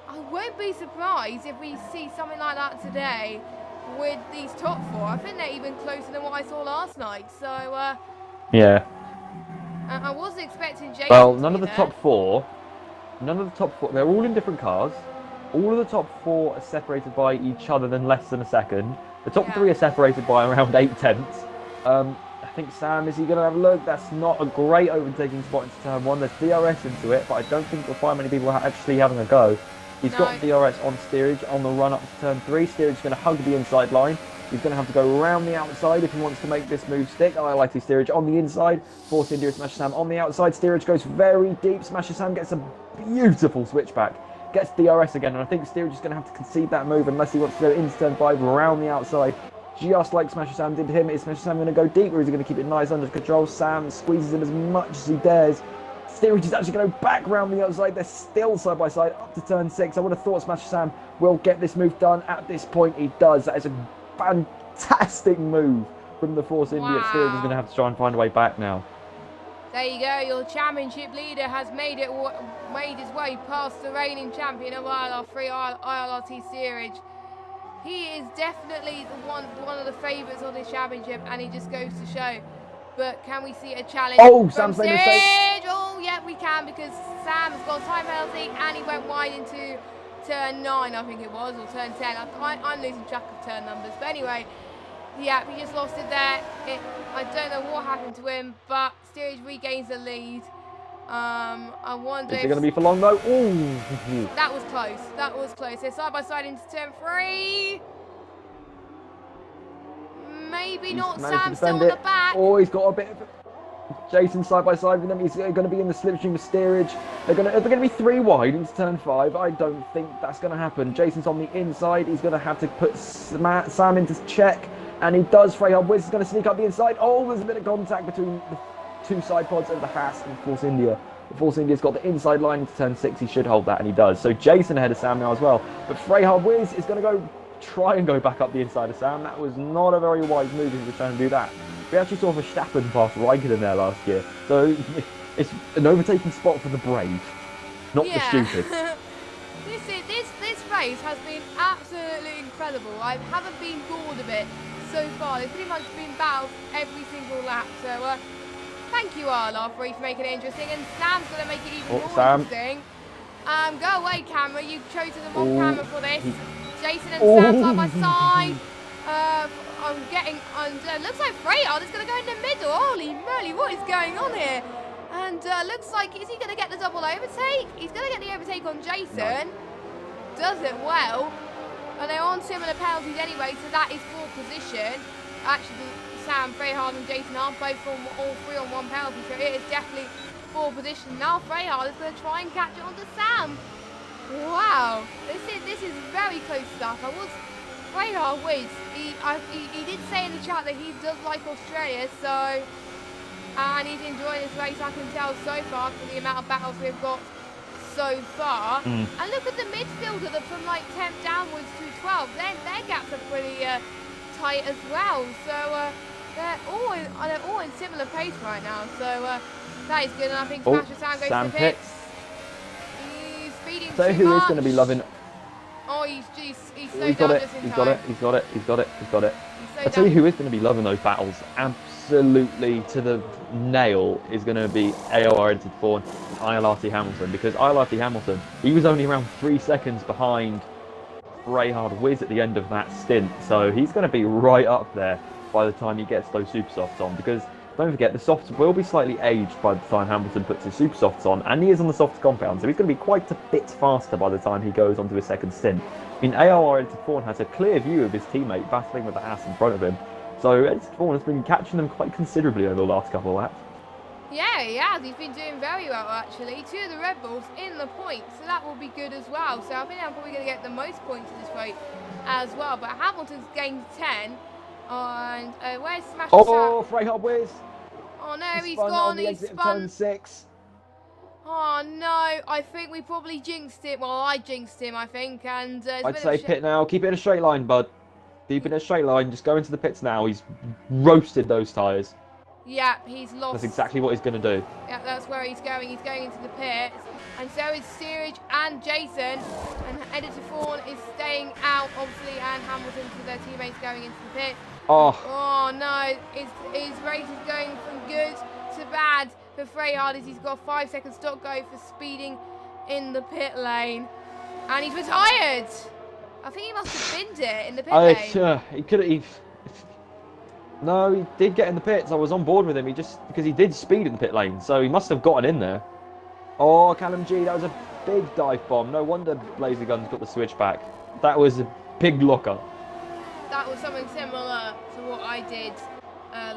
I won't be surprised if we see something like that today with these top 4. I think they're even closer than what I saw last night. So yeah. I wasn't expecting Jason. Well, none of the top 4, they're all in different cars. All of the top 4 are separated by each other than less than a second. The top 3 are separated by around 8 tenths. I think Sam, is he going to have a look? That's not a great overtaking spot into turn 1. There's DRS into it, but I don't think you'll find many people actually having a go. He's got DRS on steerage on the run up to turn 3. Steerage is going to hug the inside line. He's going to have to go around the outside if he wants to make this move stick. I like his steerage on the inside. Force India, Smasher Sam on the outside. Steerage goes very deep. Smasher Sam gets a beautiful switchback. Gets DRS again, and I think steerage is going to have to concede that move unless he wants to go into turn 5 around the outside. Just like Smasher Sam did to him. Is Smasher Sam going to go deep, or is he going to keep it nice under control? Sam squeezes him as much as he dares. Steerage is actually going to go back round the outside. They're still side by side up to turn 6. I would have thought Smasher Sam will get this move done. At this point, he does. That is a fantastic move from the Force India. Steerage is going to have to try and find a way back now. There you go. Your championship leader has made his way past the reigning champion of ILR3 ILRT steerage. He is definitely one of the favourites of this championship, and he just goes to show. But can we see a challenge? Oh, Sam's made a mistake. Oh, yeah, we can, because Sam has got a time penalty and he went wide into turn 9, I think it was, or turn 10. I'm losing track of turn numbers. But anyway, Yeah, he just lost it there. I don't know what happened to him, but Steerage regains the lead. I wonder Is if... it going to be for long though? Ooh. That was close. That was close. They're side by side into turn 3. Maybe He's not. managed to Sam's still defend on it. the back. Oh, he's got a bit of Jason side by side with them. He's going to be in the slipstream with steerage. They're going to be 3 wide into turn 5. I don't think that's going to happen. Jason's on the inside. He's going to have to put Sam into check, and he does. Freyhard Wiz is going to sneak up the inside. Oh, there's a bit of contact between the 2 side pods of the Haas and Force India. Force India's got the inside line into turn 6. He should hold that, and he does. So Jason ahead of Sam now as well. But Freyhard Wiz is going to try and go back up the inside of Sam. That was not a very wise move if he was trying to do that. We actually saw Verstappen pass Raikkonen there last year, so it's an overtaking spot for the brave, not the stupid. This race has been absolutely incredible. I haven't been bored of it so far. There's pretty much been battles every single lap. So thank you, ILR3, for making it interesting, and Sam's going to make it even more interesting. Go away, camera. You've chosen the wrong camera for this. Jason and Sam side by side. Looks like Freyhard is going to go in the middle. Holy moly, what is going on here? And looks like, is he going to get the double overtake? He's going to get the overtake on Jason. Does it well. And they're on similar penalties anyway, so that is 4th position. Actually, Sam, Freyhard and Jason are both on all 3 on 1 penalty, so it is definitely 4th position. Now Freyhard is going to try and catch it onto Sam. Wow, this is very close stuff. Freyhard Wiz, he did say in the chat that he does like Australia, so, and he's enjoying this race, I can tell so far from the amount of battles we've got so far. And look at the midfielder, from like 10th downwards to 12th, their gaps are pretty tight as well, so they're all in similar pace right now, so that is good, and I think Smasher Sam goes to the pits. He's speeding too much. Who is going to be loving... Oh, he's so down just in time. He's got it. I tell you who is going to be loving those battles absolutely to the nail is going to be ILRGT and ILRT Hamilton, because ILRT Hamilton, he was only around 3 seconds behind Freyhard Wiz at the end of that stint, so he's going to be right up there by the time he gets those super softs on, because don't forget, the softs will be slightly aged by the time Hamilton puts his super softs on, and he is on the soft compound, so he's going to be quite a bit faster by the time he goes onto his second stint. I mean, ILRGT has a clear view of his teammate battling with the Haas in front of him, so ILRGT has been catching them quite considerably over the last couple of laps. Yeah, he has. He's been doing very well, actually. 2 of the Red Bulls in the points, so that will be good as well. So I think I'm probably going to get the most points in this race as well. But Hamilton's gained 10. And where's Smash? Oh, Freyhard Wiz. Oh no, he's gone. He's spun. Turn 6. Oh no, I think we probably jinxed it. Well, I jinxed him, I think. And I'd say pit now. Keep it in a straight line, bud. Keep it in a straight line. Just go into the pits now. He's roasted those tyres. Yeah, he's lost. That's exactly what he's going to do. Yeah, that's where he's going. He's going into the pits. And so is Steerage and Jason. And Editor Fawn is staying out, obviously, and Hamilton to their teammates going into the pit. Oh no, his race is going from good to bad for Freyhard as he's got a 5 second stop go for speeding in the pit lane. And he's retired. I think he must have binned it in the pit lane. He could have... No, he did get in the pits. I was on board with him. Because he did speed in the pit lane, so he must have gotten in there. Oh, Callum G, that was a big dive bomb. No wonder Blazer Guns got the switch back. That was a big locker. That was something similar to what I did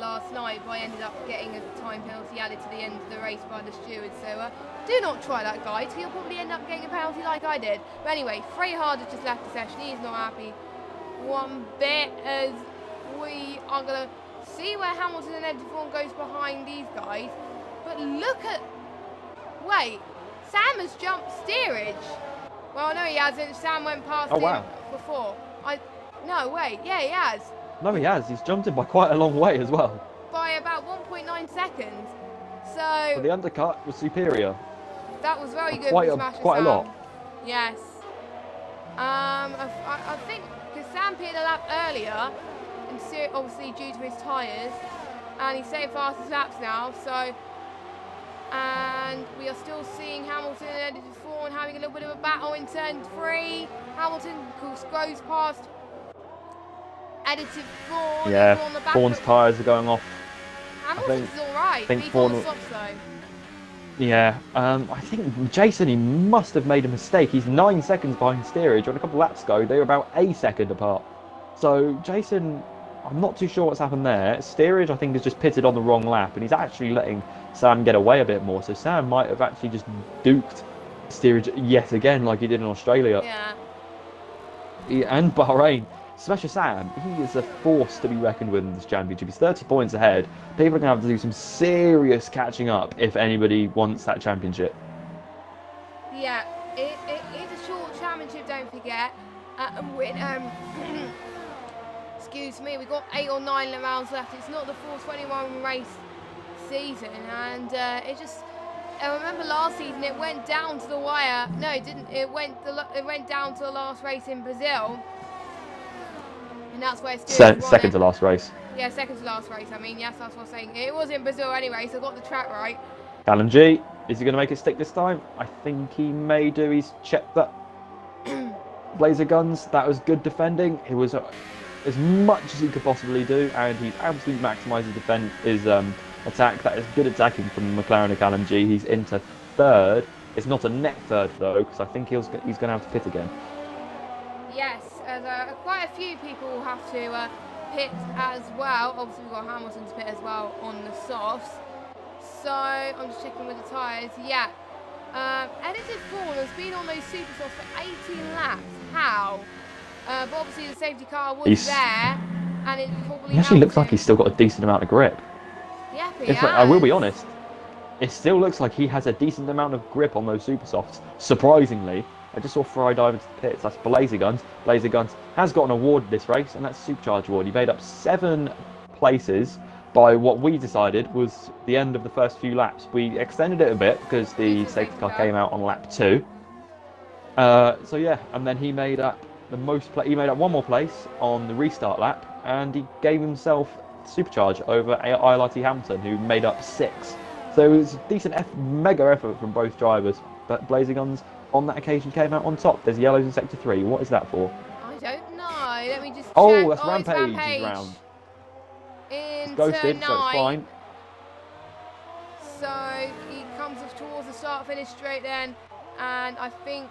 last night, but I ended up getting a time penalty added to the end of the race by the steward. So do not try that, guys. He'll probably end up getting a penalty like I did. But anyway, Freyhard has just left the session. He's not happy one bit, as we are going to see where Hamilton and Ed Devon goes behind these guys. But look at... Wait, Sam has jumped Steerage. Well, no, he hasn't. Sam went past him before. No, wait. Yeah, he has. No, he has. He's jumped him by quite a long way as well. By about 1.9 seconds. So... But the undercut was superior. That was very good for Smasher quite Sam. a lot. Yes. I think because Sam pitted a lap earlier, and obviously due to his tyres, and he's saved fastest laps now, so... And we are still seeing Hamilton and Editor Fawn having a little bit of a battle in turn 3. Hamilton goes past Edited Thorn Yeah, on the back. Vaughn's tyres are going off. Hamilton's alright. I think He's Vaughan. on the softs though. Yeah, I think Jason, he must have made a mistake. He's 9 seconds behind steerage. When a couple of laps ago, they were about a second apart. So Jason, I'm not too sure what's happened there. Steerage, I think, has just pitted on the wrong lap, and he's actually letting Sam get away a bit more. So Sam might have actually just duked steerage yet again, like he did in Australia. Yeah. And Bahrain. Especially Sam, he is a force to be reckoned with in this championship. He's 30 points ahead. People are going to have to do some serious catching up if anybody wants that championship. Yeah, it's a short championship, don't forget. Excuse me, we've got 8 or 9 rounds left. It's not the 421 race season, and it just... I remember last season it went down to the wire. No, it didn't. It went down to the last race in Brazil. And that's where second to last race. Yeah, second to last race. I mean, yes, that's what I'm saying. It was in Brazil anyway, so I got the track right. Callum G, is he going to make it stick this time? I think he may do. He's checked that blazer guns. That was good defending. It was as much as he could possibly do, and he's absolutely maximised his attack. That is good attacking from McLaren and Callum G. He's into third. It's not a net third though, because I think he's going to have to pit again. Yes, as quite a few people will have to pit as well. Obviously, we've got Hamilton to pit as well on the softs. So I'm just checking with the tyres. Yeah, Edited Thorn has been on those super softs for 18 laps. How? But obviously the safety car was there, and it probably. He actually looks like he's still got a decent amount of grip. Yeah, he has. I will be honest. It still looks like he has a decent amount of grip on those super softs. Surprisingly. I just saw Fry dive into the pits. That's Blazer Guns. Blazer Guns has got an award this race, and that's a Supercharge award. He made up 7 places by what we decided was the end of the first few laps. We extended it a bit because the safety car came out on lap 2. So yeah, and then he made up he made up 1 more place on the restart lap, and he gave himself Supercharge over ILRT Hamilton, who made up 6. So it was a decent mega effort from both drivers. But Blazer Guns on that occasion came out on top. There's yellows in sector 3. What is that for? I don't know. Let me just check. Oh, that's Rampage round. In ghosted, turn 9. So it's fine. So he comes up towards the start finish straight then, and I think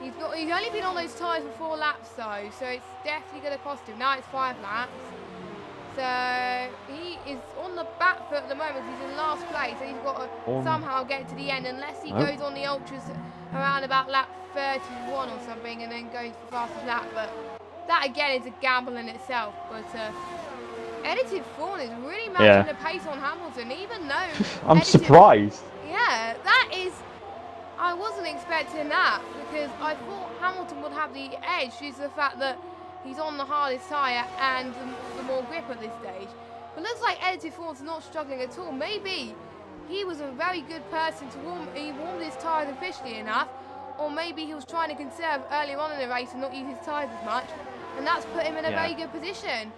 he's only been on those tyres for 4 laps though, so it's definitely going to cost him. Now it's 5 laps. So he is on the back foot at the moment. He's in last place, and he's got to somehow get to the end, unless he goes on the ultras around about lap 31 or something, and then goes for fastest lap. But that again is a gamble in itself. But Edited Thorn is really matching the pace on Hamilton, even though I'm surprised. Yeah, that is. I wasn't expecting that, because I thought Hamilton would have the edge due to the fact that he's on the hardest tyre and the more grip at this stage. But looks like Edited Thorn's not struggling at all. Maybe he was a very good person to he warmed his tyres efficiently enough, or maybe he was trying to conserve earlier on in the race and not use his tyres as much, and that's put him in a very good position.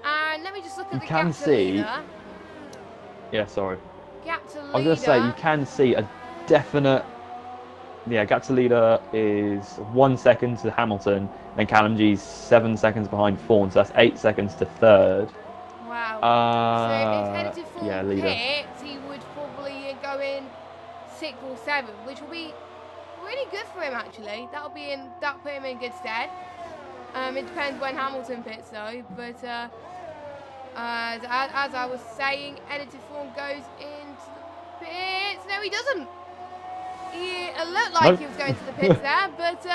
And let me just look at the gap to leader. Yeah, sorry. Gap to leader. I was going to say, you can see a definite... Yeah, gap to leader is 1 second to Hamilton, and Callum G's 7 seconds behind Thorn, so that's 8 seconds to third. Wow. So if Edited Thorn pits, he would probably go in 6th or 7th, which will be really good for him actually. That'll put him in good stead. It depends when Hamilton pits though, but as I was saying, Edited Thorn goes into the pits. No, he doesn't. It looked like he was going to the pits there, but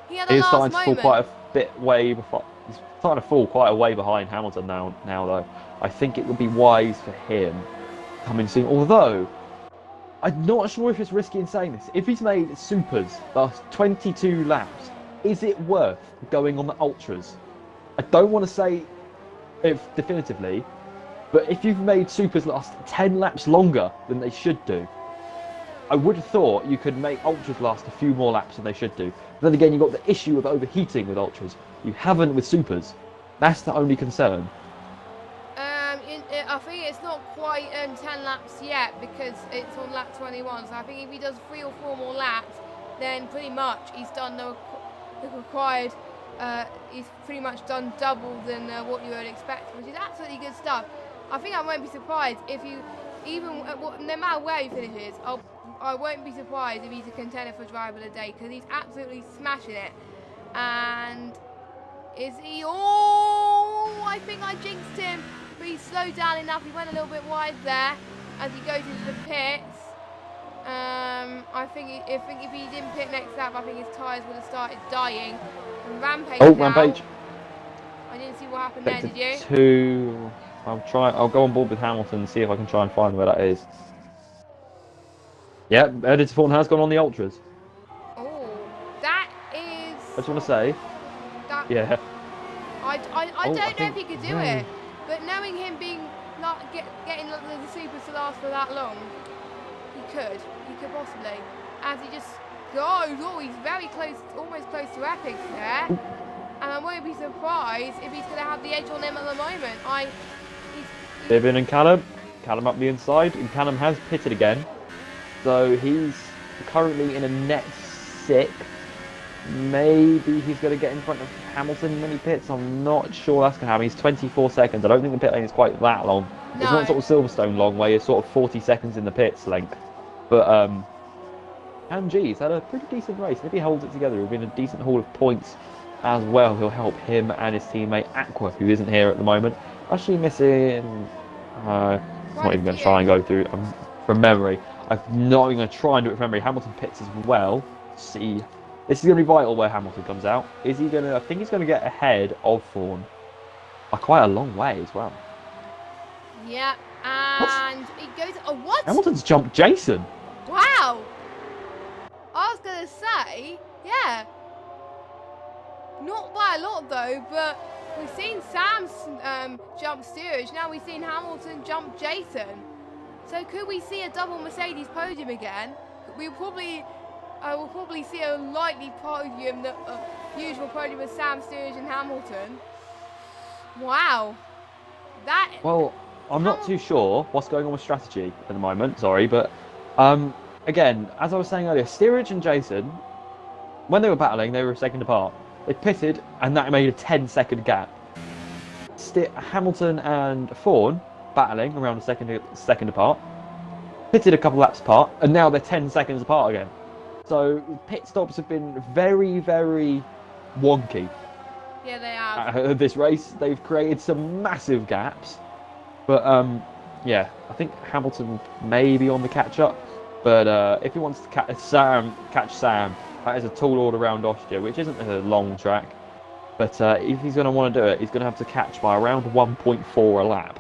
he had a last moment. He's starting to fall quite a bit way before. He's starting to fall quite a way behind Hamilton now though. I think it would be wise for him coming soon. Although I'm not sure if it's risky in saying this. If he's made supers last 22 laps, is it worth going on the ultras? I don't want to say if definitively, but if you've made supers last 10 laps longer than they should do, I would have thought you could make ultras last a few more laps than they should do. But then again, you've got the issue of overheating with ultras. You haven't with supers. That's the only concern. I think it's not quite 10 laps yet, because it's on lap 21. So I think if he does 3 or 4 more laps, then pretty much he's done the required he's pretty much done double than what you would expect, which is absolutely good stuff. I think I won't be surprised if you, no matter where he finishes, I won't be surprised if he's a contender for driver of the day, because he's absolutely smashing it. And is he? Oh, I think I jinxed him, but he slowed down enough. He went a little bit wide there as he goes into the pits. I think if he didn't pit next lap, I think his tyres would have started dying. And Rampage. Oh, now. Rampage. I didn't see what happened there, did you? I'll go on board with Hamilton and see if I can try and find where that is. Yeah, Editor Thorn has gone on the Ultras. Oh, that is... I just want to say... That, yeah. I don't know if he could do it, but knowing him being getting the supers to last for that long, he could possibly. As he just goes, oh, he's very close, almost close to Epic there. And I won't be surprised if he's going to have the edge on him at the moment. Vivian and Callum up the inside, and Callum has pitted again. So he's currently in a net 6th. Maybe he's going to get in front of Hamilton when he pits. I'm not sure that's going to happen. He's 24 seconds. I don't think the pit lane is quite that long. No. It's not sort of Silverstone long, where you're sort of 40 seconds in the pits length. But he's had a pretty decent race. If he holds it together, he'll be in a decent haul of points as well. He'll help him and his teammate Aqua, who isn't here at the moment. Actually missing... I'm not even going to try and go through from memory. I'm not even going to try and do it from memory. Hamilton pits as well. See, this is going to be vital where Hamilton comes out. Is he going to... I think he's going to get ahead of Thorn by quite a long way as well. Yeah, and he goes... Oh, what? Hamilton's jumped Jason. Wow. I was going to say, yeah. Not by a lot though, but we've seen Sam's jump Steerage. Now we've seen Hamilton jump Jason. So could we see a double Mercedes podium again? We'll probably see a likely podium, the usual podium with Sam, Steerage and Hamilton. Wow. Well, I'm not too sure what's going on with strategy at the moment, sorry, but again, as I was saying earlier, Steerage and Jason, when they were battling, they were a second apart. They pitted, and that made a 10-second gap. Hamilton and Thorn battling around a second apart, pitted a couple laps apart, and now they're 10 seconds apart again. So pit stops have been very, very wonky. Yeah, they have. This race, they've created some massive gaps, but yeah, I think Hamilton may be on the catch-up. But if he wants to catch Sam, that is a tall order around Austria, which isn't a long track. But if he's going to want to do it, he's going to have to catch by around 1.4 a lap.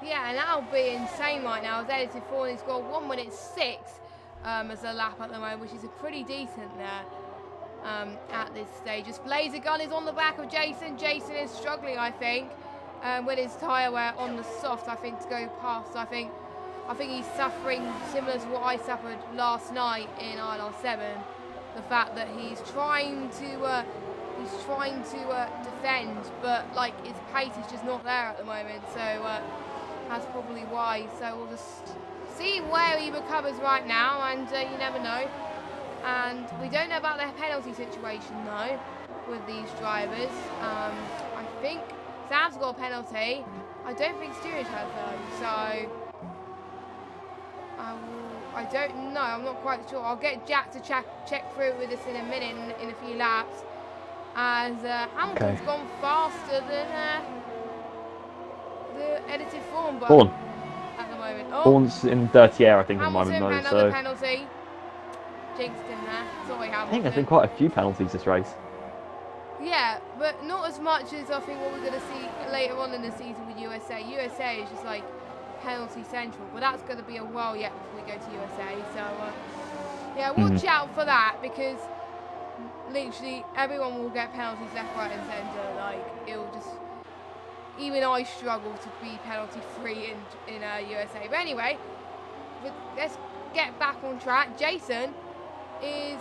Yeah, and that'll be insane right now. As Edited Thorn has got 1 minute 6 as a lap at the moment, which is a pretty decent there at this stage. As Blazer Gun is on the back of Jason. Jason is struggling, I think, with his tyre wear on the soft, I think, to go past. I think he's suffering similar to what I suffered last night in ILR7. The fact that he's trying to defend, but like his pace is just not there at the moment. So that's probably why. So we'll just see where he recovers right now, and you never know. And we don't know about the penalty situation though with these drivers. I think Sam's got a penalty. I don't think Steerage has though. So. I don't know, I'm not quite sure. I'll get Jack to check through with us in a minute, in a few laps. As Hamilton's gone faster than the Edited Thorn at the moment. Oh, Thorn's in dirty air, I think, Hamilton at the moment. Another penalty. Jinxed him there. Sorry, Hamilton. I think there's been quite a few penalties this race. Yeah, but not as much as I think what we're going to see later on in the season with USA. USA is just like penalty central, but that's going to be a while yet before we go to USA. So yeah, watch out for that, because literally everyone will get penalties left, right, and centre. Like it'll just, even I struggle to be penalty free in USA. But anyway, let's get back on track. Jason is,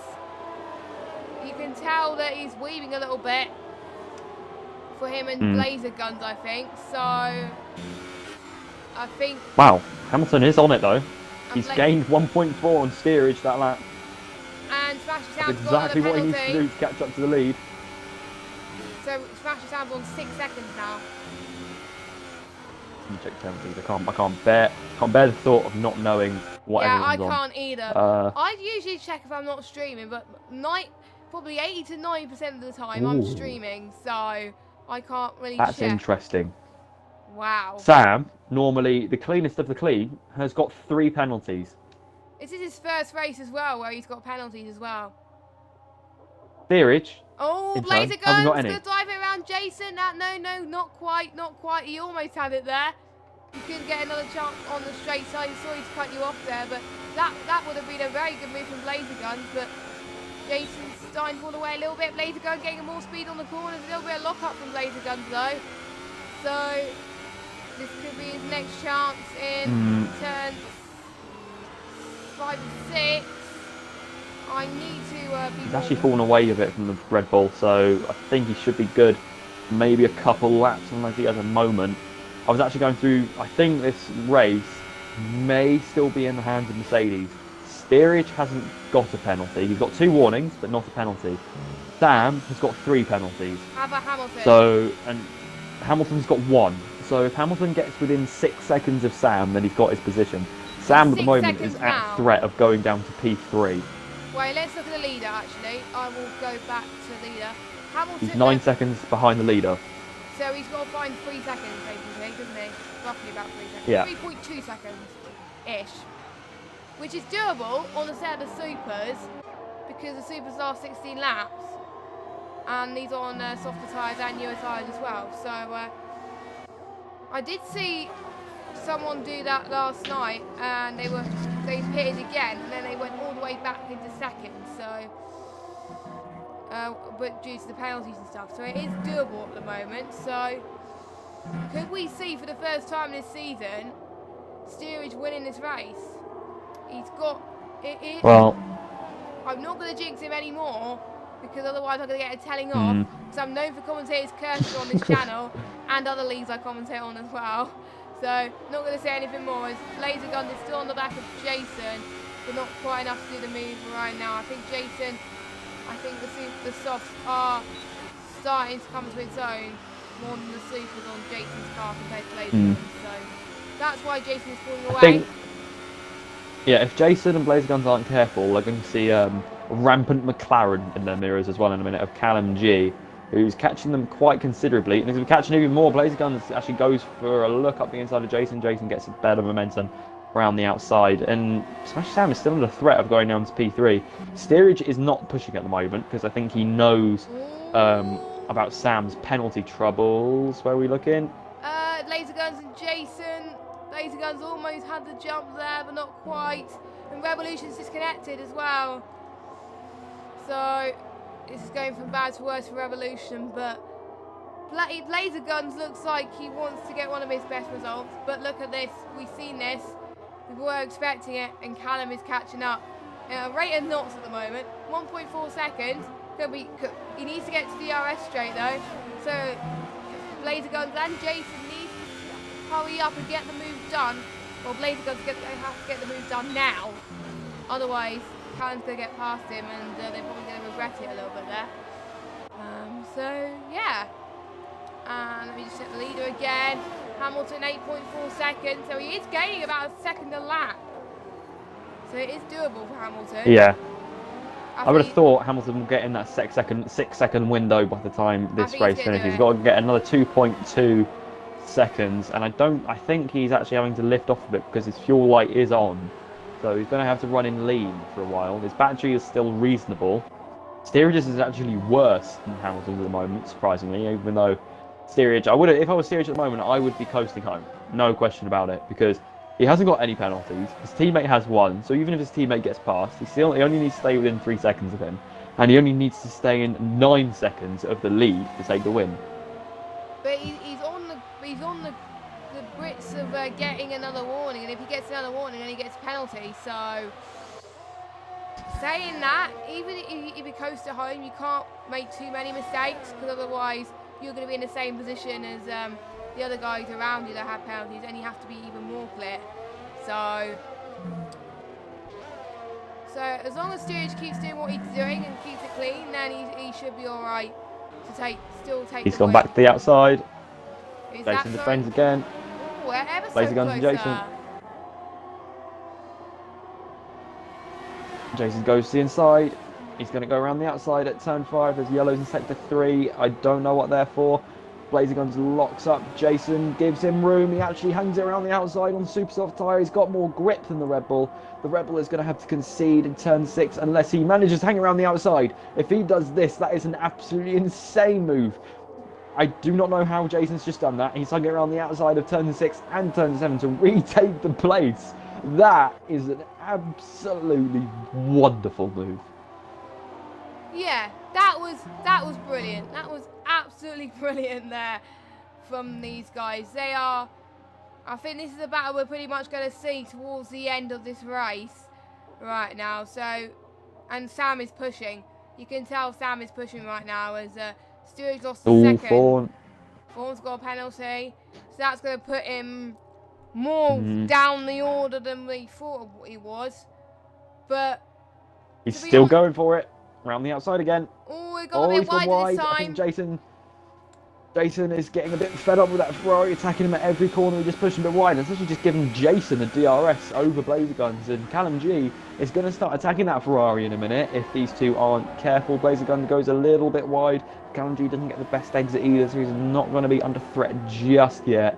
you can tell that he's weaving a little bit for him and Blazer Guns, I think. So I think... Wow, Hamilton is on it though. He's gained 1.4 on steerage that lap. And Smashy That's Sam's got exactly another what he needs to penalty. do to catch up to the lead. So Smashy Sam's on 6 seconds now. Let me check penalties. I can't bear the thought of not knowing what Yeah, I everyone's on. can't either. I usually check if I'm not streaming, but probably 80 to 90% of the time I'm streaming, so I can't really check. That's interesting. Wow. Sam, normally the cleanest of the clean, has got 3 penalties. This is his first race as well, where he's got penalties as well. Steerage. Oh, Blazer Guns, good driving around Jason. No, not quite. He almost had it there. You couldn't get another chance on the straight side. Sorry to cut you off there, but that would have been a very good move from Blazer Guns. But Jason's starting to fall away a little bit. Blazer Guns getting more speed on the corners. A little bit of lock up from Blazer Guns though. So this could be his next chance in turns 5 and 6. I need to be He's actually fallen away a bit from the Red Bull, so I think he should be good. Maybe a couple laps unless he has a moment. I was actually going through, I think this race may still be in the hands of Mercedes. Steerage hasn't got a penalty. He's got 2 warnings, but not a penalty. Sam has got 3 penalties. How about Hamilton? So, and Hamilton's got 1. So if Hamilton gets within 6 seconds of Sam, then he's got his position. Sam at the moment is at threat of going down to P3. Wait, let's look at the leader actually. I will go back to the leader. Hamilton. He's 9 seconds behind the leader. So he's got to find 3 seconds basically, doesn't he? Roughly about 3 seconds. Yeah. 3.2 seconds-ish. Which is doable on the set of the Supers, because the Supers last 16 laps. And these are on softer tyres and newer tyres as well. So I did see someone do that last night, and they pitted again, and then they went all the way back into second. So, but due to the penalties and stuff, so it is doable at the moment. So, could we see for the first time this season Steerage winning this race? He's got it. Well, I'm not going to jinx him anymore, because otherwise I'm going to get a telling off. Because I'm known for commentators' curses on this channel and other leagues I commentate on as well. So, not going to say anything more. As Laser Gun is still on the back of Jason, but not quite enough to do the move right now. I think Jason, the softs are starting to come to its own more than the supers on Jason's car compared to Laser Gun. So, that's why Jason is falling away. Yeah, if Jason and Blazer Guns aren't careful, they're going to see a rampant McLaren in their mirrors as well in a minute of Callum G, who's catching them quite considerably. And he's going to be catching even more. Blazer Guns actually goes for a look up the inside of Jason. Jason gets a better momentum around the outside. And Smash Sam is still under threat of going down to P3. Steerage is not pushing at the moment because I think he knows about Sam's penalty troubles. Where are we looking? Laser Guns and Jason. Laser Guns almost had the jump there, but not quite. And Revolution's disconnected as well. So this is going from bad to worse for Revolution, but Laser Guns looks like he wants to get one of his best results. But look at this, we've seen this, we were expecting it, and Callum is catching up. Rate of knots at the moment, 1.4 seconds. He needs to get to DRS straight though. So Laser Guns and Jason need to hurry up and get the move done. Well, Blazer Guns have to get the move done now. Otherwise, Callum's going to get past him, and they're probably going to regret it a little bit there. So, yeah. And let me just set the leader again. Hamilton, 8.4 seconds. So he is gaining about a second a lap. So it is doable for Hamilton. Yeah. I would have thought Hamilton will get in that 6 second window by the time this race finishes. He's got to get another 2.2 seconds, and I think he's actually having to lift off a bit because his fuel light is on. So he's going to have to run in lean for a while. His battery is still reasonable. Steerage is actually worse than Hamilton's at the moment, surprisingly, even though Steerage, if I was Steerage at the moment, I would be coasting home. No question about it, because he hasn't got any penalties. His teammate has 1, so even if his teammate gets past, he only needs to stay within 3 seconds of him. And he only needs to stay in 9 seconds of the lead to take the win. But he's on the Brits of getting another warning, and if he gets another warning, then he gets a penalty. So, saying that, even if you coast at home, you can't make too many mistakes, because otherwise you're going to be in the same position as the other guys around you that have penalties, and you have to be even more clear. So So as long as Steerage keeps doing what he's doing and keeps it clean, then he should be all right to still take. He's gone back to the outside. Is Jason defends again. Ooh, ever so Laser guns to Jason. Jason goes to the inside. He's going to go around the outside at turn 5. There's yellows in sector 3. I don't know what they're for. Blazer Guns locks up. Jason gives him room. He actually hangs it around the outside on super soft tyre. He's got more grip than the Red Bull. The Red Bull is going to have to concede in turn 6 unless he manages to hang around the outside. If he does this, that is an absolutely insane move. I do not know how Jason's just done that. He's hung it around the outside of turn 6 and turn 7 to retake the place. That is an absolutely wonderful move. Yeah, that was brilliant. That was absolutely brilliant there from these guys. I think this is a battle we're pretty much going to see towards the end of this race right now. So, and Sam is pushing. You can tell Sam is pushing right now as Stewart's lost a second. Vaughan's got a penalty. So that's going to put him more down the order than we thought he was. But he's still going for it. Around the outside again. Oh, he got a bit wide this time. I think Jason is getting a bit fed up with that Ferrari attacking him at every corner. He just pushed him a bit wide. It's actually just giving Jason a DRS over Blazer Guns, and Callum G is going to start attacking that Ferrari in a minute if these two aren't careful. Blazer Guns goes a little bit wide. Callum G doesn't get the best exit either, so he's not going to be under threat just yet.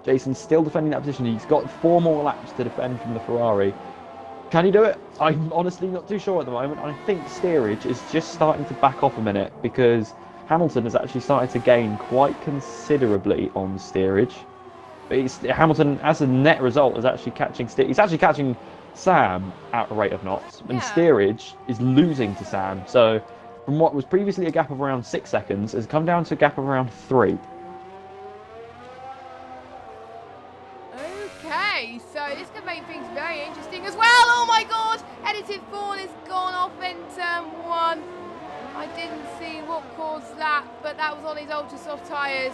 Jason's still defending that position. He's got 4 more laps to defend from the Ferrari. Can he do it? I'm honestly not too sure at the moment. I think steerage is just starting to back off a minute because Hamilton has actually started to gain quite considerably on steerage. But Hamilton, as a net result, is actually catching he's actually catching Sam at a rate of knots, and steerage is losing to Sam. So from what was previously a gap of around 6 seconds, has come down to a gap of around 3. So this could make things very interesting as well. Oh my god! Edited Fawn has gone off in turn 1. I didn't see what caused that, but that was on his ultra soft tyres.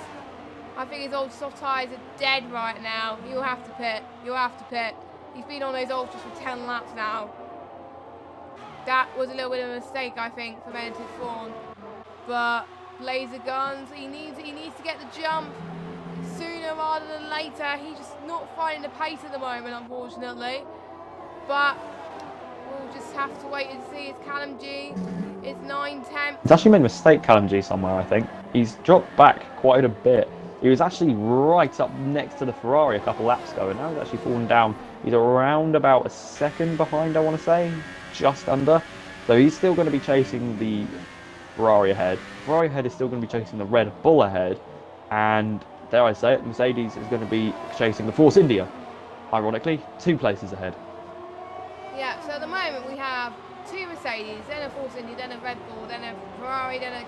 I think his ultra soft tyres are dead right now. You'll have to pit. You'll have to pit. He's been on those ultras for 10 laps now. That was a little bit of a mistake, I think, from Edited Fawn. But Blazer Guns, he needs to get the jump sooner rather than later. He's just not finding the pace at the moment, unfortunately. But we'll just have to wait and see. It's Callum G. It's 9-10. He's actually made a mistake, Callum G, somewhere, I think. He's dropped back quite a bit. He was actually right up next to the Ferrari a couple laps ago, and now he's actually fallen down. He's around about a second behind, I want to say, just under. So he's still going to be chasing the Ferrari ahead. Ferrari ahead is still going to be chasing the Red Bull ahead, and dare I say it, Mercedes is going to be chasing the Force India. Ironically, 2 places ahead. Yeah, so at the moment we have 2 Mercedes, then a Force India, then a Red Bull, then a Ferrari, then a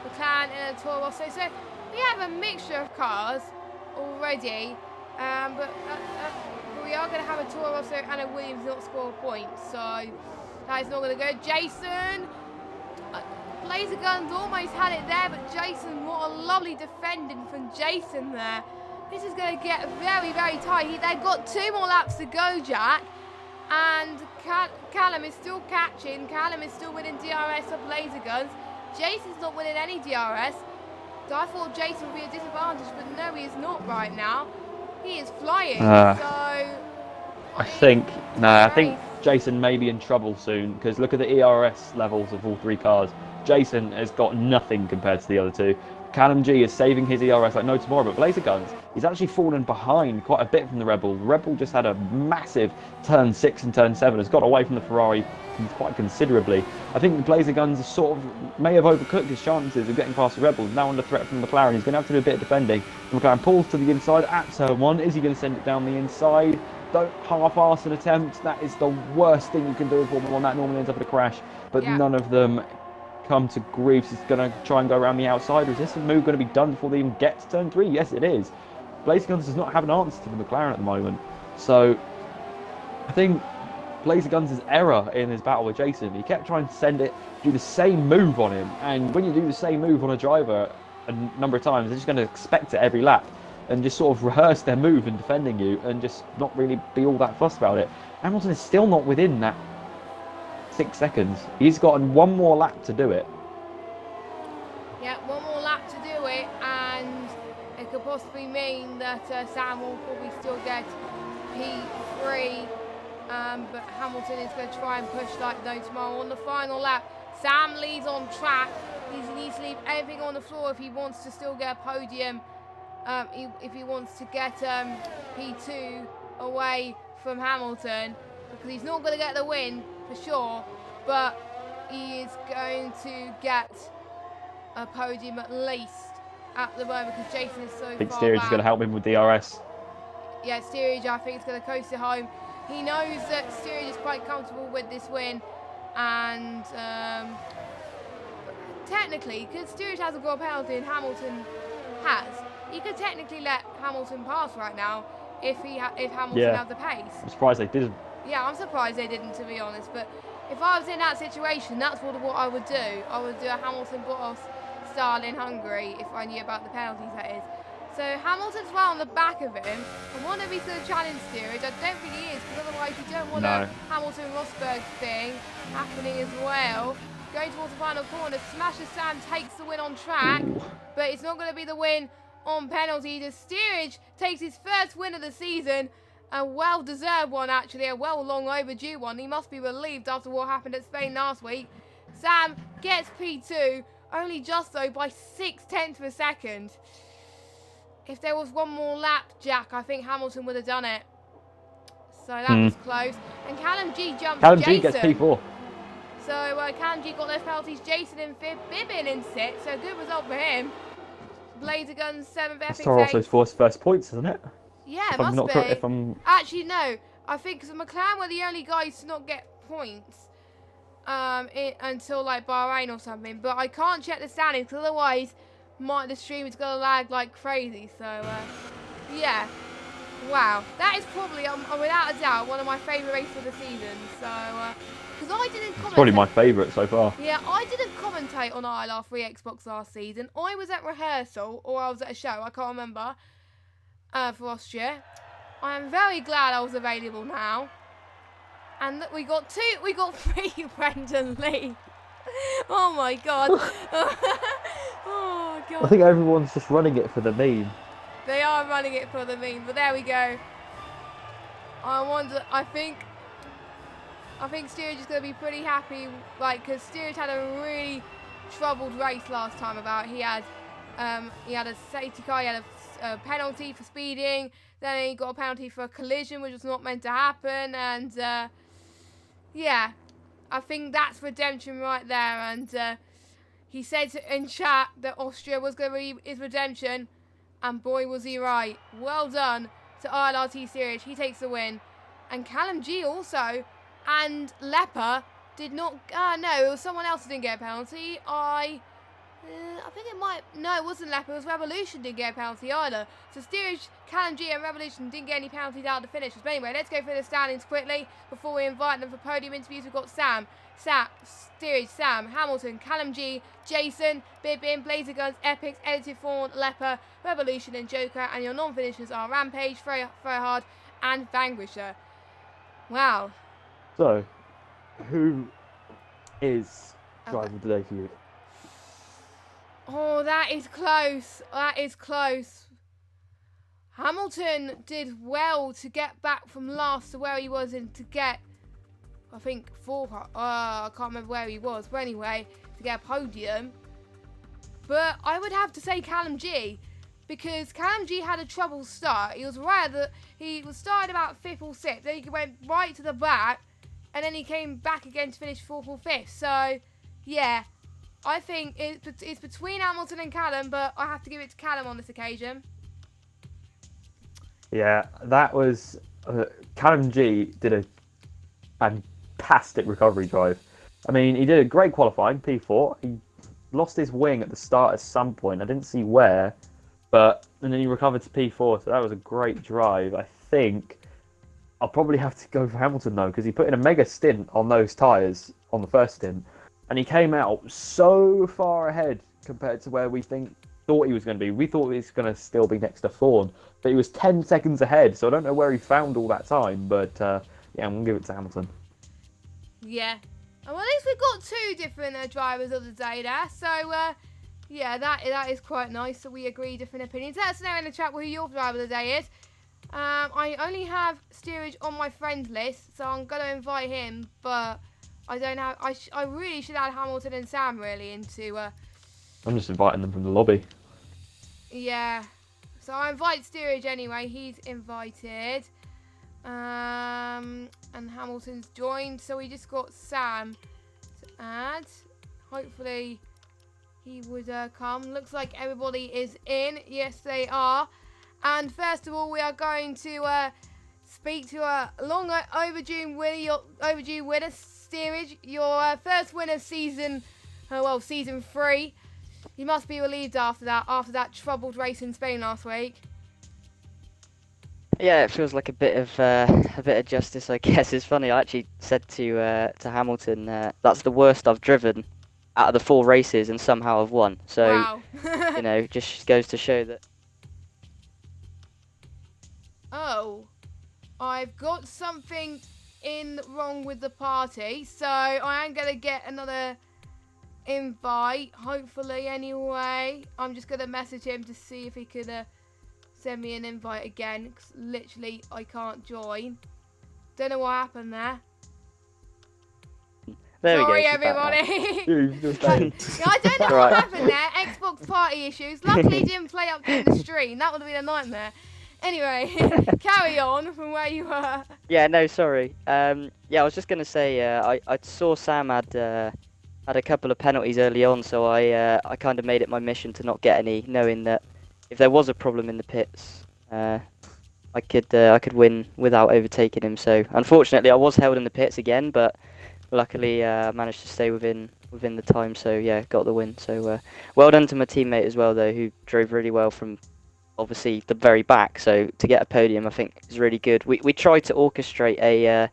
McLaren, and a Toro Rosso. So we have a mixture of cars already, but we are going to have a Toro Rosso and a Williams not score a point. So that is not going to go. Jason! Blazer Guns almost had it there, but Jason, what a lovely defending from Jason there. This is going to get very, very tight. They've got 2 more laps to go, Jack. And Callum is still catching. Callum is still winning DRS of Blazer Guns. Jason's not winning any DRS. So I thought Jason would be a disadvantage, but no, he is not right now. He is flying. I think Jason may be in trouble soon, because look at the ERS levels of all 3 cars. Jason has got nothing compared to the other 2. Callum G is saving his ERS like no tomorrow, but Blazer Guns, he's actually fallen behind quite a bit from the Red Bull. The Red Bull just had a massive turn 6 and turn 7, has got away from the Ferrari quite considerably. I think the Blazer Guns sort of may have overcooked his chances of getting past the Red Bull. Now under threat from the McLaren. He's going to have to do a bit of defending. The McLaren pulls to the inside at turn 1. Is he going to send it down the inside? Don't half-arse an attempt. That is the worst thing you can do in Formula 1. That normally ends up in a crash, but none of them come to grief. He's going to try and go around the outside. Is this move going to be done before they even get to turn 3? Yes, it is. Blazer Guns does not have an answer to the McLaren at the moment. So I think Blazer Guns' error in his battle with Jason, he kept trying to do the same move on him. And when you do the same move on a driver a number of times, they're just going to expect it every lap and just sort of rehearse their move in defending you and just not really be all that fussed about it. Hamilton is still not within that 6 seconds. He's gotten one more lap to do it. Yeah, one more lap to do it, and it could possibly mean that Sam will probably still get P3, but Hamilton is going to try and push like no tomorrow on the final lap. Sam leads on track. He needs to leave everything on the floor if he wants to still get a podium, if he wants to get P2 away from Hamilton, because he's not going to get the win for sure, but he is going to get a podium at least at the moment, because Jason is so far I think steerage back. is going to help him with DRS. Yeah, steerage I think is going to coast it home. He knows that steerage is quite comfortable with this win, and technically, because steerage hasn't got a penalty and Hamilton has, he could technically let Hamilton pass right now if Hamilton had the pace. I'm surprised they didn't. Yeah, I'm surprised they didn't, to be honest. But if I was in that situation, that's what I would do. I would do a Hamilton-Bottas style in Hungary if I knew about the penalties, that is. So Hamilton's right on the back of him. I wonder if he's going to challenge steerage. I don't think he is, because otherwise you don't want a Hamilton-Rosberg thing happening as well. Going towards the final corner, Smasher Sam takes the win on track, but it's not going to be the win on penalty. The steerage takes his first win of the season, a well-deserved one actually, a long overdue one. He must be relieved after what happened at Spain last week. Sam gets P2, only just though by 0.6 of a second. If there was one more lap, Jack, I think Hamilton would have done it. So that was close. And Callum G jumps Callum Jason. G gets P4. So Callum G got those penalties. Jason in 5th, Bibbin in 6th. So good result for him. Blazer Guns 7th, Epic That's Rosso's first points, isn't it? Yeah, it must be. If I'm... Actually, no. I think because McLaren were the only guys to not get points until like Bahrain or something. But I can't check the standings, because otherwise the stream is going to lag like crazy. So, yeah. Wow. That is probably, without a doubt, one of my favourite races of the season. So, because I didn't commentate. It's probably my favourite so far. Yeah, I didn't commentate on ILR3 Xbox last season. I was at rehearsal, or I was at a show, I can't remember, for Austria. I am very glad I was available now. And that we got 3 Brendan Lee. Oh my god. Oh god. I think everyone's just running it for the meme. They are running it for the meme, but there we go. I think Steerage is going to be pretty happy, like, because Steerage had a really troubled race last time about. He had a safety car, he had a penalty for speeding, then he got a penalty for a collision, which was not meant to happen, and yeah, I think that's redemption right there. And he said in chat that Austria was going to be his redemption, and boy was he right. Well done to ILRT Steerage, he takes the win. And Callum G also, and Leper did not, no, it was someone else who didn't get a penalty. I think it wasn't Leper, it was Revolution didn't get a penalty either. So Steerage, Callum G and Revolution didn't get any penalties out of the finishes. But anyway, let's go through the standings quickly before we invite them for podium interviews. We've got Steerage, Sam, Hamilton, Callum G, Jason, Bibbin, Blazer Guns, Epics, Edited Fawn, Leper, Revolution and Joker. And your non-finishers are Rampage, Hard and Vanquisher. Wow. So, who is driver of the day for you? Oh, that is close. That is close. Hamilton did well to get back from last to where he was and to get, I think, I can't remember where he was. But anyway, to get a podium. But I would have to say Callum G, because Callum G had a troubled start. He was started about 5th or 6th. Then he went right to the back, and then he came back again to finish 4th or 5th. So, yeah, I think it's between Hamilton and Callum, but I have to give it to Callum on this occasion. Yeah, that was... Callum G did a fantastic recovery drive. I mean, he did a great qualifying, P4. He lost his wing at the start at some point. I didn't see where, and then he recovered to P4, so that was a great drive. I think I'll probably have to go for Hamilton, though, because he put in a mega stint on those tyres on the first stint, and he came out so far ahead compared to where we thought he was going to be. We thought he was going to still be next to Thorne, but he was 10 seconds ahead, so I don't know where he found all that time, but yeah, I'm going to give it to Hamilton. Yeah, Well, at least we've got 2 different drivers of the day there. So, yeah, that is quite nice. So we agree different opinions. Let us know in the chat who your driver of the day is. I only have Steerage on my friends list, so I'm going to invite him. But I don't have... I really should add Hamilton and Sam, really, into... I'm just inviting them from the lobby. Yeah. So I invite Steerage anyway. He's invited. And Hamilton's joined. So we just got Sam to add. Hopefully he would come. Looks like everybody is in. Yes, they are. And first of all, we are going to speak to a long overdue winner, Steerage. Your first win of season 3. You must be relieved after that troubled race in Spain last week. Yeah, it feels like a bit of justice, I guess. It's funny. I actually said to Hamilton, that's the worst I've driven out of the 4 races, and somehow I've won. So, wow. Just goes to show that. Oh, I've got something wrong with the party, so I am gonna get another invite. Hopefully, anyway. I'm just gonna message him to see if he could send me an invite again, 'cause literally I can't join. Don't know what happened there. There Sorry, we go. everybody. I don't know Right. what happened there. Xbox party issues. Luckily, it didn't play up during the stream. That would have been a nightmare. Anyway, carry on from where you were. Yeah, no, sorry. I was just gonna say, I saw Sam had a couple of penalties early on, so I kind of made it my mission to not get any, knowing that if there was a problem in the pits, I could win without overtaking him. So unfortunately, I was held in the pits again, but luckily I managed to stay within the time. So yeah, got the win. So well done to my teammate as well, though, who drove really well from obviously the very back. So to get a podium, I think is really good. We tried to orchestrate a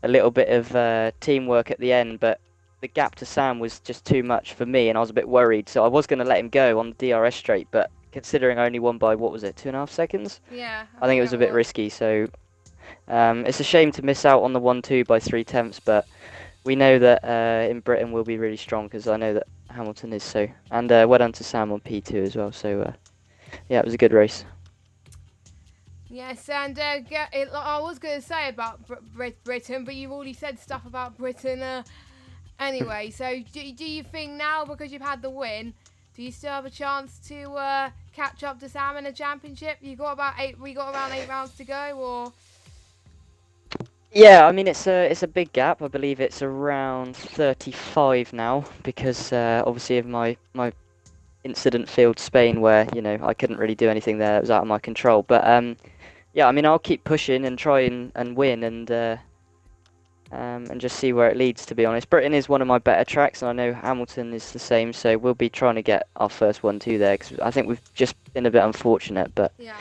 little bit of teamwork at the end, but the gap to Sam was just too much for me, and I was a bit worried. So I was going to let him go on the DRS straight, but considering I only won by, what was it, 2.5 seconds? Yeah. I think it was a bit risky. So it's a shame to miss out on the 1-2 by 3/10, but we know that in Britain we'll be really strong, because I know that Hamilton is. So, and well done to Sam on P2 as well. So yeah, it was a good race. Yes, and I was going to say about Britain, but you've already said stuff about Britain anyway. So do you think now, because you've had the win, do you still have a chance to catch up to Sam in the championship? We got around 8 rounds to go, or? Yeah, I mean it's a big gap. I believe it's around 35 now, because obviously of my incident field Spain, where I couldn't really do anything there. It was out of my control. But yeah, I mean I'll keep pushing and try and win, and just see where it leads. To be honest, Britain is one of my better tracks, and I know Hamilton is the same. So we'll be trying to get our first 1-2 there, because I think we've just been a bit unfortunate. But Yeah.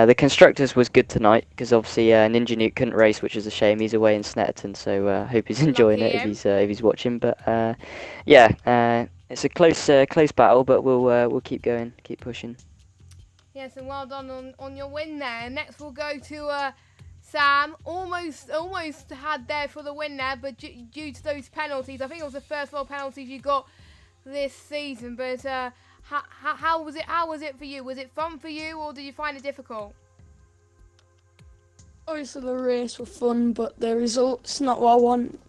the constructors was good tonight, because obviously Ninja Nuke couldn't race, which is a shame. He's away in Snetterton, so I hope he's enjoying it if he's watching. But yeah, it's a close battle, but we'll keep going, keep pushing. Yes, and well done on your win there. Next we'll go to Sam. Almost had there for the win there, but due to those penalties, I think it was the first 4 penalties you got this season. But how was it? How was it for you? Was it fun for you, or did you find it difficult? Obviously the race were fun, but the results not what I want.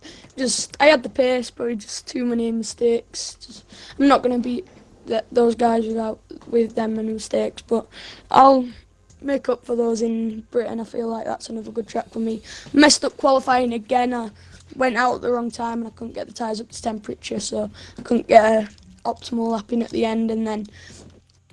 I had the pace, but just too many mistakes. I'm not going to beat those guys with them many mistakes, but I'll make up for those in Britain. I feel like that's another good track for me. Messed up qualifying again. I went out at the wrong time and I couldn't get the tyres up to temperature, so I couldn't get a optimal lap in at the end. And then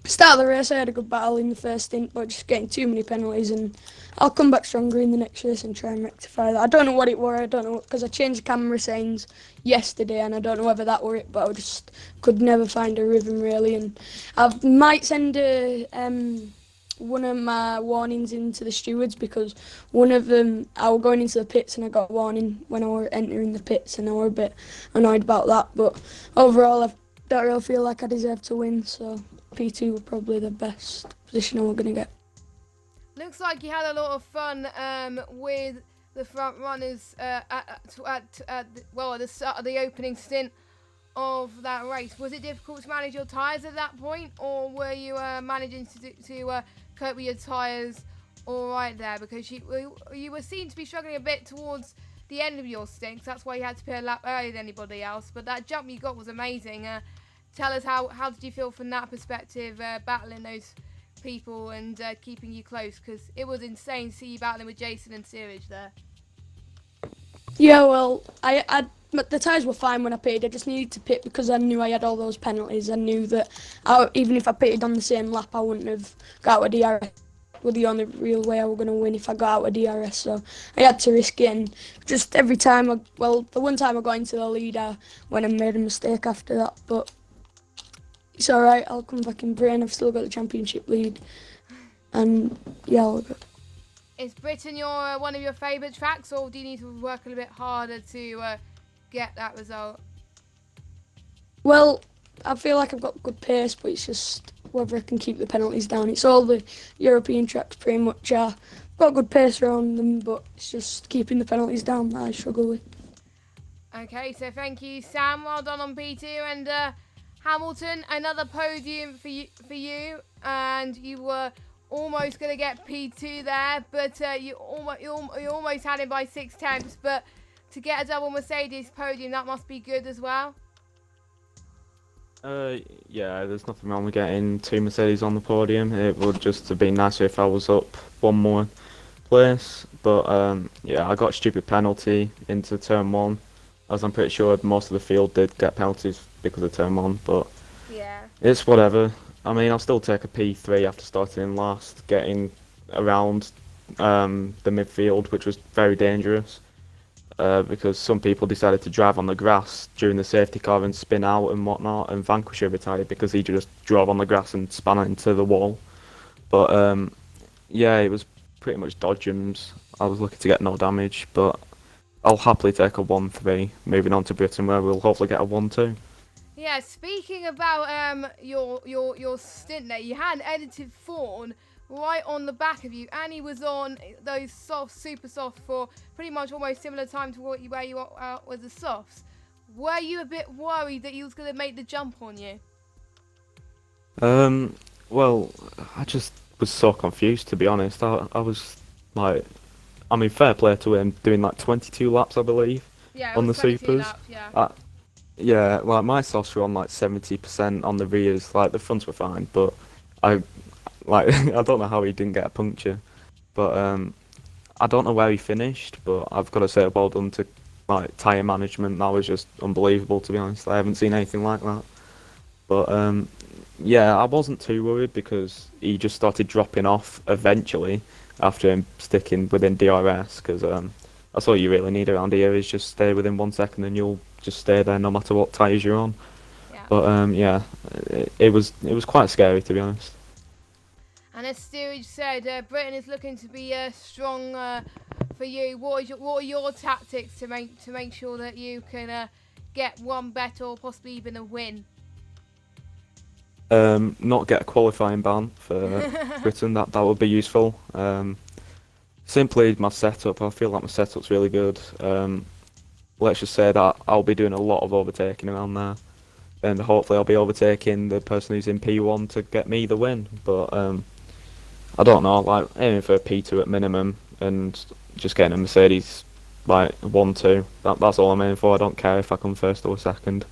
start of the race, I had a good battle in the first stint, but just getting too many penalties, and I'll come back stronger in the next race and try and rectify that. I don't know what it were. I don't know, because I changed the camera settings yesterday, and I don't know whether that were it, but I just could never find a rhythm really. And I might send one of my warnings into the stewards, because one of them, I was going into the pits and I got a warning when I were entering the pits, and I were a bit annoyed about that. But overall, I don't really feel like I deserve to win, so P2 were probably the best position I was going to get. Looks like you had a lot of fun with the front runners at the start of the opening stint of that race. Was it difficult to manage your tyres at that point, or were you managing to cope with your tyres all right there? Because you were seen to be struggling a bit towards the end of your stint, that's why you had to pit a lap earlier than anybody else. But that jump you got was amazing. Tell us how did you feel from that perspective, battling those people and keeping you close? Because it was insane to see you battling with Jason and Searage there. Yeah, well, the tyres were fine when I pitted. I just needed to pit because I knew I had all those penalties. I knew that even if I pitted on the same lap, I wouldn't have got out of DRS. Was the only real way I was going to win if I got out of DRS. So I had to risk it. And just every time, the one time I got into the lead, I went and made a mistake after that. But it's all right. I'll come back in Britain. I've still got the championship lead. And yeah, I'll go. Is Britain one of your favourite tracks, or do you need to work a little bit harder to get that result? Well, I feel like I've got good pace, but it's just whether I can keep the penalties down. It's all the European tracks pretty much. I've got good pace around them, but it's just keeping the penalties down that I struggle with. Okay, so thank you, Sam. Well done on P2. And Hamilton, another podium for you, and you were almost going to get P2 there, but you almost had him by 6/10. But to get a double Mercedes podium, that must be good as well. Yeah, there's nothing wrong with getting 2 Mercedes on the podium. It would just have been nicer if I was up one more place. But yeah, I got a stupid penalty into turn 1, as I'm pretty sure most of the field did get penalties because of turn 1. But yeah, it's whatever. I mean, I'll still take a P3 after starting in last, getting around the midfield, which was very dangerous. Because some people decided to drive on the grass during the safety car and spin out and whatnot, and Vanquisher retired because he just drove on the grass and span into the wall. But yeah, it was pretty much dodgems. I was lucky to get no damage, but I'll happily take a 1-3, moving on to Britain, where we'll hopefully get a 1-2. Yeah, speaking about your stint there, you had an edited fawn right on the back of you, and he was on those super soft for pretty much almost similar time to where you were with the softs. Were you a bit worried that he was going to make the jump on you? Well, I just was so confused, to be honest. I was like, I mean, fair play to him, doing like 22 laps, I believe, yeah, on the 22 supers. laps, yeah. Yeah, like my softs were on like 70% on the rears. Like the fronts were fine, but I don't know how he didn't get a puncture. But I don't know where he finished, but I've got to say well done to like tyre management. That was just unbelievable, to be honest. I haven't seen anything like that. But yeah, I wasn't too worried because he just started dropping off eventually after him sticking within DRS, because that's all you really need around here is just stay within 1 second and you'll just stay there no matter what tyres you're on. Yeah. But yeah, it was quite scary, to be honest. And as Steerage said, Britain is looking to be strong for you. What are your tactics to make sure that you can get one bet or possibly even a win? Not get a qualifying ban for Britain. That would be useful. Simply my setup. I feel like my setup's really good. Let's just say that I'll be doing a lot of overtaking around there, and hopefully I'll be overtaking the person who's in P1 to get me the win. But I don't know, like aiming for a P2 at minimum and just getting a Mercedes like 1-2. That's all I'm aiming for. I don't care if I come first or second.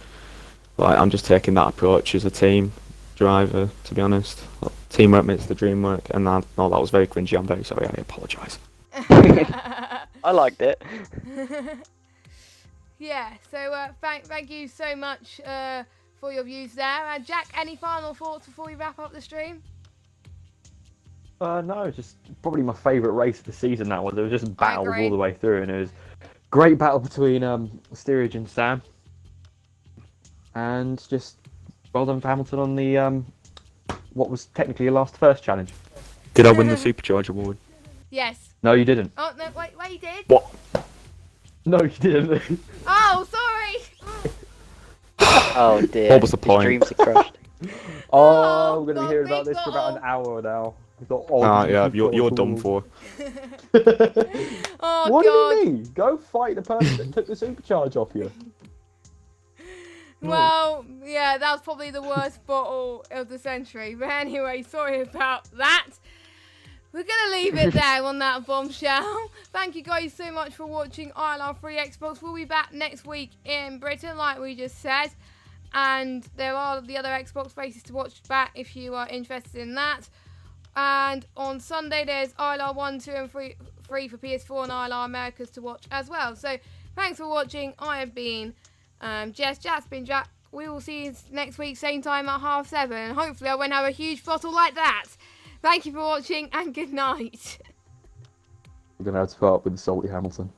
Like I'm just taking that approach as a team driver, to be honest. Teamwork makes the dream work, and that was very cringy. I'm very sorry. I apologise. I liked it. Yeah, so thank you so much for your views there. Jack, any final thoughts before we wrap up the stream? No, just probably my favourite race of the season. That was. There was just battles agree. all the way through, and it was great battle between Steerage and Sam, and just well done for Hamilton on the what was technically your first challenge. Did I win the Supercharge award? Yes. No, you didn't. Oh no, wait, you did? What? No, you didn't. Oh, sorry. Oh dear. What was the His point? dreams are crushed. Oh, we're gonna not be hearing about big this for about an bottle. hour now. He thought, Yeah, you you're done for. Oh What God. do you mean? Go fight the person that took the supercharge off you. Well, yeah, that was probably the worst bottle of the century. But anyway, sorry about that. We're going to leave it there on that bombshell. Thank you guys so much for watching ILR3 Xbox. We'll be back next week in Britain, like we just said. And there are the other Xbox races to watch back if you are interested in that. And on Sunday, there's ILR 1, 2 and 3 for PS4 and ILR Americas to watch as well. So thanks for watching. I have been Jess. Jack's been Jack. We will see you next week, same time at 7:30. And hopefully I won't have a huge bottle like that. Thank you for watching and good night. We're going to have to put up with the salty Hamilton.